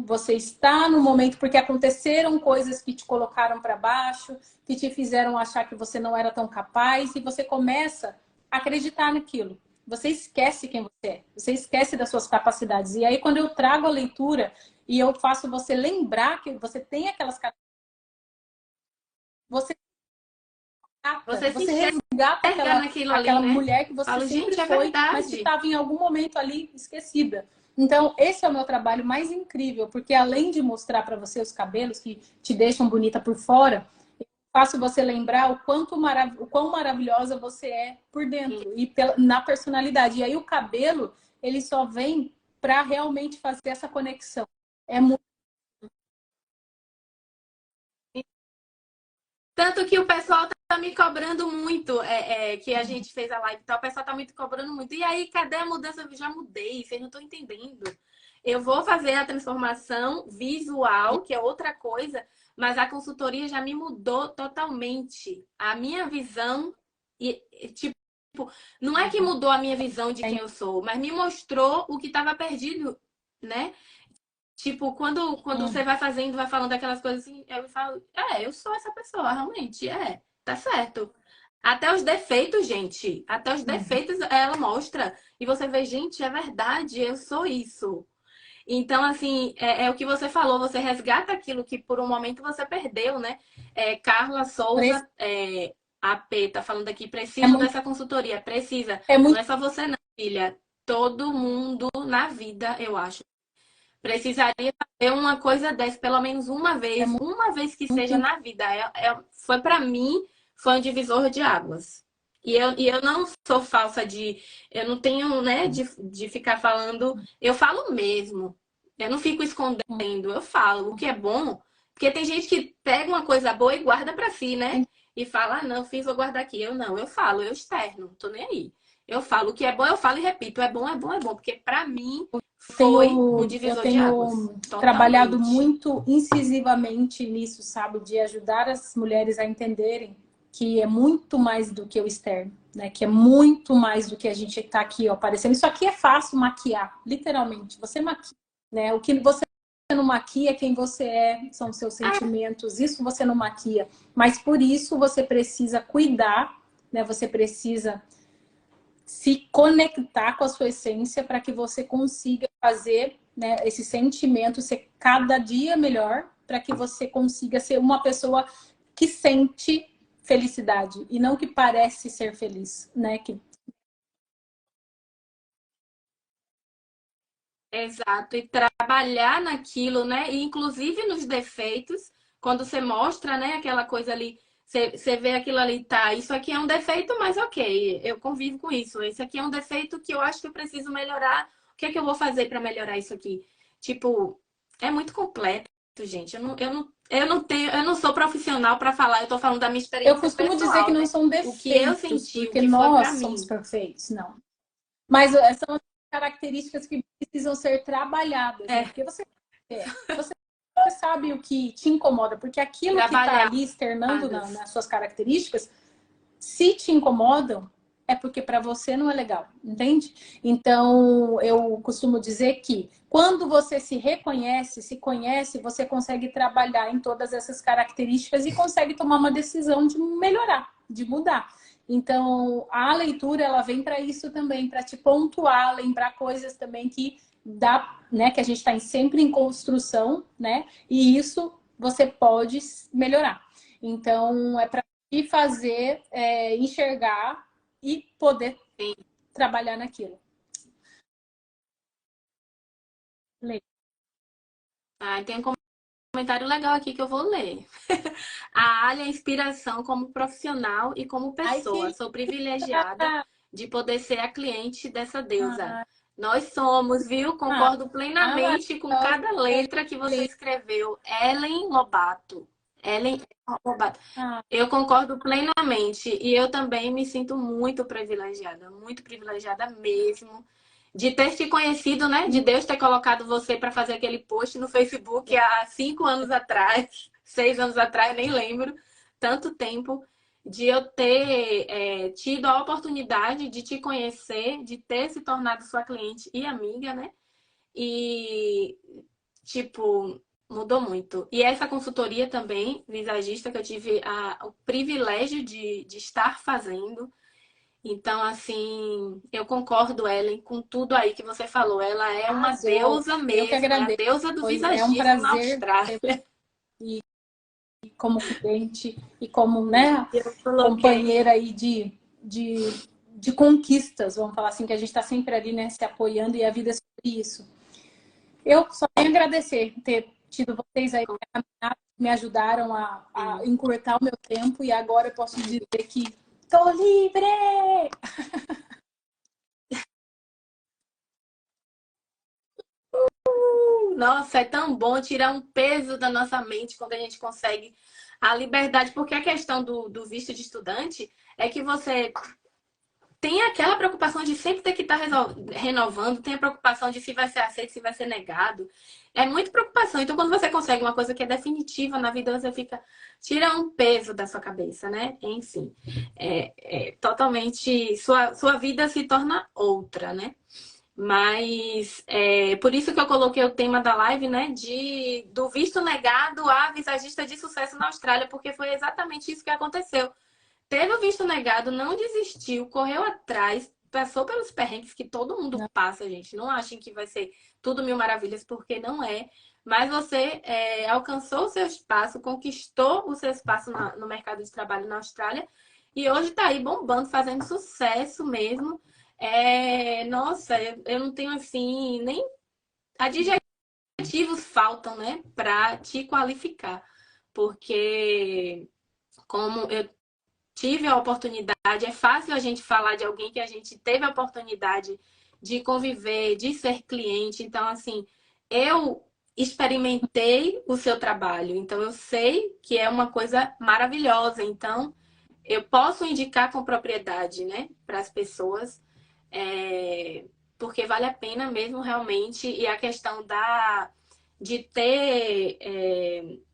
você está no momento porque aconteceram coisas que te colocaram para baixo, que te fizeram achar que você não era tão capaz e você começa a acreditar naquilo. Você esquece quem você é, você esquece das suas capacidades. E aí, quando eu trago a leitura e eu faço você lembrar que você tem aquelas capacidades, você resgata, Você se você resgata enxerga naquilo ali, aquela né? mulher que você Falo, sempre gente, é foi, mas que verdade. estava em algum momento ali esquecida. Então, esse é o meu trabalho mais incrível, porque além de mostrar para você os cabelos que te deixam bonita por fora, faço você lembrar o quão maravilhosa você é por dentro e na personalidade. E aí o cabelo, ele só vem para realmente fazer essa conexão. É muito Tanto que o pessoal tá me cobrando muito, que a gente fez a live e tal, o pessoal tá me cobrando muito. E aí, cadê a mudança? Eu já mudei, vocês não estão entendendo. Eu vou fazer a transformação visual, que é outra coisa, mas a consultoria já me mudou totalmente. A minha visão, tipo, não é que mudou a minha visão de quem eu sou, mas me mostrou o que estava perdido, né? Tipo, quando você vai fazendo, vai falando aquelas coisas assim, eu falo, eu sou essa pessoa, realmente, tá certo. Até os defeitos, gente, até os defeitos ela mostra. E você vê, gente, é verdade, eu sou isso. Então, assim, é o que você falou, você resgata aquilo que por um momento você perdeu, né? Carla Souza, AP, tá falando aqui, É preciso muito, dessa consultoria, precisa. é Não muito, é só você, não, filha. Todo mundo na vida, eu acho. Precisaria fazer uma coisa dessa pelo menos é uma vez que muito seja na vida. Foi para mim, foi um divisor de águas. E eu não sou falsa eu não tenho, né, de ficar falando, eu falo mesmo. Eu não fico escondendo, eu falo o que é bom, porque tem gente que pega uma coisa boa e guarda para si, né? E fala, ah, não, fiz, vou guardar aqui. Eu não, eu falo, eu externo, não tô nem aí. Eu falo o que é bom, eu falo e repito, é bom, é bom, é bom, porque para mim foi um eu divisor de águas. tenho trabalhado Totalmente. muito incisivamente nisso, sabe? De ajudar as mulheres a entenderem que é muito mais do que o externo, né? Que é muito mais do que a gente tá aqui, ó, aparecendo. Isso aqui é fácil maquiar, literalmente. Você maquia, né? O que você não maquia é quem você é, são seus sentimentos. Isso você não maquia. Mas por isso você precisa cuidar, né? Você precisa se conectar com a sua essência para que você consiga fazer, né, esse sentimento ser cada dia melhor, para que você consiga ser uma pessoa que sente felicidade e não que parece ser feliz, né? Que Exato. E trabalhar naquilo, né? E inclusive nos defeitos, quando você mostra, né, aquela coisa ali, você vê aquilo ali, tá, isso aqui é um defeito, mas ok, eu convivo com isso. Esse aqui é um defeito que eu acho que eu preciso melhorar. O que é que eu vou fazer para melhorar isso aqui? Tipo, é muito completo, gente. Eu não sou profissional para falar, eu tô falando da minha eu experiência costumo dizer que pessoal, não né? são O que eu defeitos, senti, o porque que foi para nós somos mim. perfeitos, não. Mas são características que precisam ser trabalhadas, né? É, Porque você sabe o que te incomoda, porque aquilo que está trabalhadas. ali externando nas suas características, se te incomodam, é porque para você não é legal, entende? Então, eu costumo dizer que quando você se reconhece, se conhece, você consegue trabalhar em todas essas características e consegue tomar uma decisão de melhorar, de mudar. Então, a leitura ela vem para isso também, para te pontuar, lembrar coisas também que dá, né, que a gente está sempre em construção, né? E isso você pode melhorar. Então, é para te fazer enxergar e poder trabalhar naquilo. Ah, tem um comentário legal aqui que eu vou ler. A Alia é inspiração como profissional e como Ai, pessoa. que Sou privilegiada de poder ser a cliente dessa deusa. Nós somos, viu? Concordo plenamente com maravilhosa. cada letra que você escreveu. Ellen Lobato. Ellen Lobato. Eu concordo plenamente. E eu também me sinto muito privilegiada mesmo de ter te conhecido, né? De Deus ter colocado você para fazer aquele post no Facebook há 5 anos atrás, 6 anos atrás, nem lembro, tanto tempo, de eu ter tido a oportunidade de te conhecer, de ter se tornado sua cliente e amiga, né? E, tipo, mudou muito. E essa consultoria também, visagista, que eu tive o privilégio de estar fazendo. Então, assim, eu concordo, Ellen, com tudo aí que você falou. Ela é uma Arrasou. deusa Eu que mesmo, é a agradeço. deusa do É um visagismo na prazer Austrália. como cliente e como, né, Eu coloquei. companheira aí de, de conquistas, vamos falar assim, que a gente está sempre ali, né, se apoiando e a vida é sobre isso. Eu só tenho a agradecer ter tido vocês aí me ajudaram a encurtar o meu tempo e agora eu posso dizer que tô livre! Nossa, é tão bom tirar um peso da nossa mente quando a gente consegue a liberdade, porque a questão do visto de estudante é que você tem aquela preocupação de sempre ter que estar renovando, tem a preocupação de se vai ser aceito, se vai ser negado. É muita preocupação. Então, quando você consegue uma coisa que é definitiva na vida, você fica... Tira um peso da sua cabeça, né? Enfim, totalmente... Sua vida se torna outra, né? Mas por isso que eu coloquei o tema da live, né? Do visto negado a visagista de sucesso na Austrália, porque foi exatamente isso que aconteceu. Teve o visto negado, não desistiu, correu atrás, passou pelos perrengues que todo mundo passa, gente. Não achem que vai ser tudo mil maravilhas, porque não é. Mas você alcançou o seu espaço, conquistou o seu espaço no mercado de trabalho na Austrália e hoje está aí bombando, fazendo sucesso mesmo. Nossa, eu não tenho assim, nem adjetivos faltam, né, para te qualificar. Porque como eu tive a oportunidade, é fácil a gente falar de alguém que a gente teve a oportunidade de conviver, de ser cliente. Então, assim, eu experimentei o seu trabalho, então eu sei que é uma coisa maravilhosa. Então, eu posso indicar com propriedade, né, para as pessoas, porque vale a pena mesmo realmente. E a questão de ter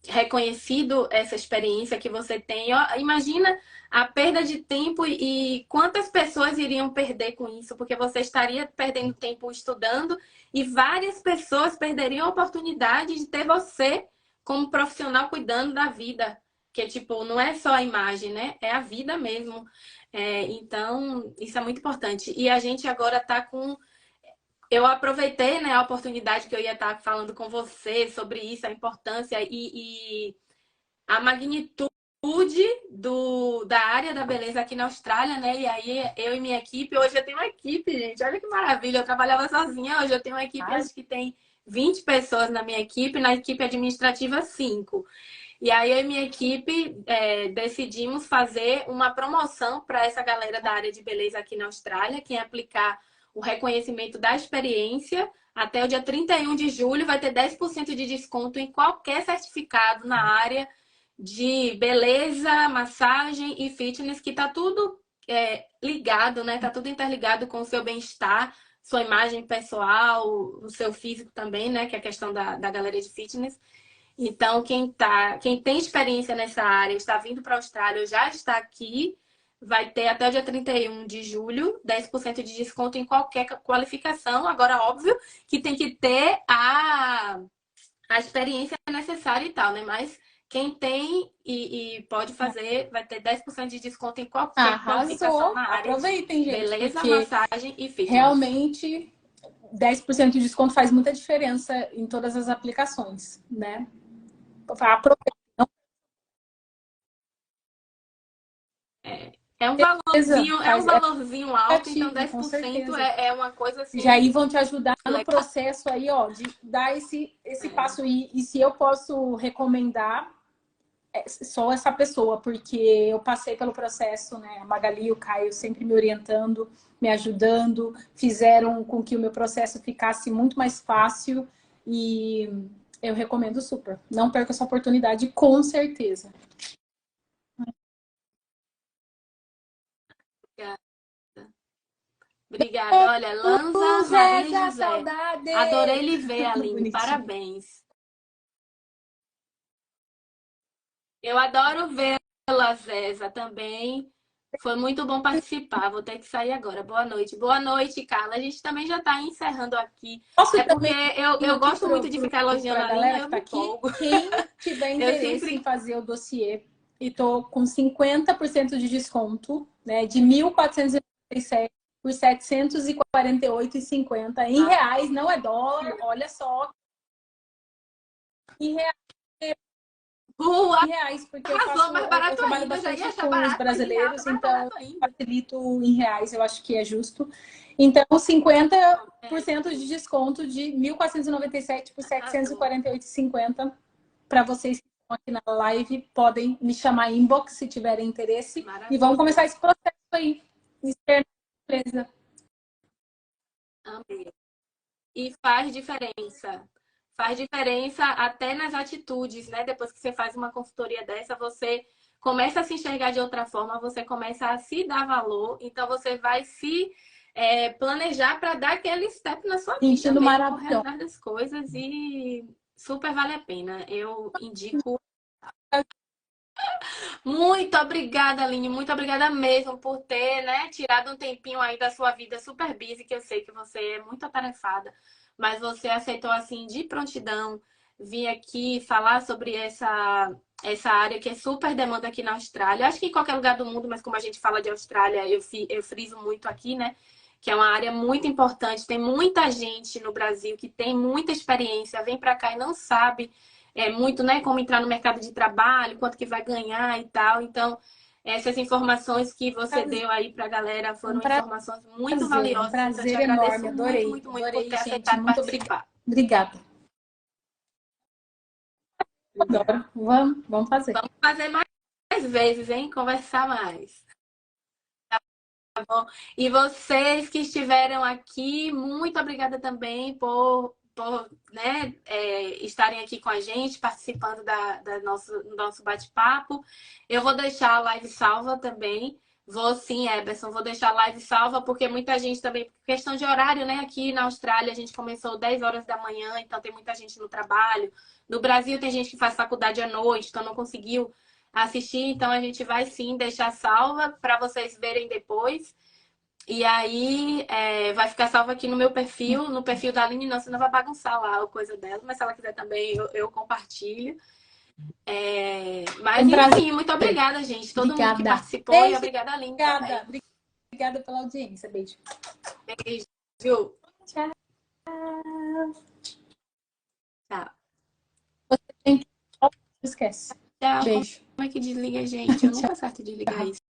reconhecido essa experiência que você tem. Ó, imagina a perda de tempo e quantas pessoas iriam perder com isso, porque você estaria perdendo tempo estudando e várias pessoas perderiam a oportunidade de ter você como profissional cuidando da vida. Que, tipo, não é só a imagem, né? É a vida mesmo. Então, isso é muito importante. E a gente agora está com... Eu aproveitei, né, a oportunidade que eu ia estar falando com você sobre isso, a importância e a magnitude da área da beleza aqui na Austrália, né? E aí eu e minha equipe, hoje eu tenho uma equipe, gente, olha que maravilha, eu trabalhava sozinha, hoje eu tenho uma equipe, acho que tem 20 pessoas na minha equipe, na equipe administrativa 5. E aí eu e minha equipe decidimos fazer uma promoção para essa galera da área de beleza aqui na Austrália, quem aplicar o reconhecimento da experiência até o dia 31 de julho vai ter 10% de desconto em qualquer certificado na área de beleza, massagem e fitness, que tá tudo ligado, né? Tá tudo interligado com o seu bem-estar, sua imagem pessoal, o seu físico também, né? Que é a questão da galera de fitness. Então, quem tem experiência nessa área, está vindo para a Austrália ou já está aqui, vai ter até o dia 31 de julho 10% de desconto em qualquer qualificação. Agora, óbvio que tem que ter a experiência necessária e tal, né? Mas quem tem e pode fazer, vai ter 10% de desconto em qualquer qualificação Arrasou! na área de Aproveitem, gente, beleza, porque massagem e fitness. realmente 10% de desconto faz muita diferença em todas as aplicações, né? Aproveitem. É um Faz, valorzinho alto, então negativo, com 10% certeza. é uma coisa Já assim. aí vão te ajudar no Legal. processo aí, ó, de dar esse passo. E se eu posso recomendar, só essa pessoa, porque eu passei pelo processo, né? A Magali e o Caio sempre me orientando, me ajudando, fizeram com que o meu processo ficasse muito mais fácil e eu recomendo super. Não perca essa oportunidade, com certeza. Obrigada. Olha, Lanza Maria Jéssica, José. saudade! Adorei lhe ver, Aline. Bonitinho. Parabéns. Eu adoro vê-la, Zéza, também. Foi muito bom participar. Vou ter que sair agora. Boa noite. Boa noite, Carla. A gente também já está encerrando aqui. Posso É porque também eu aqui gosto muito de ficar elogiando para a a Aline, galera aí que eu está me aqui, empolgo. quem tiver Eu interesse em sempre... fazer o dossiê e tô com 50% de desconto, né, de 1.497 por 748,50 em reais, não é dólar, olha só, em reais, Boa! porque Arrasou, mais eu barato trabalho ainda. Eu já ia bastante achar com os barato, mas em real tá brasileiros, mais então barato ainda. facilito em reais, eu acho que é justo. Então, 50% de desconto de 1.497 por Arrasou. 748,50 para vocês que estão aqui na live, podem me chamar inbox se tiverem interesse. E vamos começar esse processo aí. Empresa. Amei. E faz diferença. Faz diferença até nas atitudes, né? Depois que você faz uma consultoria dessa, você começa a se enxergar de outra forma, você começa a se dar valor, então você vai se planejar para dar aquele step na sua vida Sentindo mesmo, correr maravilhosa. atrás das coisas e super vale a pena. Eu indico. Muito obrigada, Aline. Muito obrigada mesmo por ter, né, tirado um tempinho aí da sua vida super busy, que eu sei que você é muito atarefada, mas você aceitou assim de prontidão vir aqui falar sobre essa área que é super demanda aqui na Austrália. Acho que em qualquer lugar do mundo, mas como a gente fala de Austrália, eu friso muito aqui, né? Que é uma área muito importante. Tem muita gente no Brasil que tem muita experiência, vem para cá e não sabe muito, né, como entrar no mercado de trabalho, quanto que vai ganhar e tal. Então, essas informações que você deu aí para a galera Um foram informações muito um valiosas. Então, eu te prazer enorme. agradeço muito, Adorei, muito, muito por adorei, ter gente. aceitado Muito obrigada. participar. Obrigada. Adoro. Vamos fazer. Vamos fazer mais vezes, hein? Conversar mais. E vocês que estiveram aqui, muito obrigada também por né, estarem aqui com a gente, participando da nosso bate-papo. Eu vou deixar a live salva também. Vou sim, Eberson, vou deixar a live salva, porque muita gente também, questão de horário, né? Aqui na Austrália a gente começou 10 horas da manhã, então tem muita gente no trabalho. No Brasil tem gente que faz faculdade à noite, então não conseguiu assistir, então a gente vai sim deixar salva para vocês verem depois. E aí vai ficar salvo aqui no meu perfil, no perfil da Aline, não, senão vai bagunçar lá a coisa dela, mas se ela quiser também eu compartilho. Mas Um prazer. enfim, muito obrigada, gente. Todo mundo que Obrigada. participou e Beijo. obrigada, Aline, Obrigada. também. Obrigada pela audiência. Beijo. Beijo. Tchau. Tchau. Você tem que... Esquece. Tchau. Beijo. Como é que desliga, gente? Eu nunca acerto desligar Tchau. isso.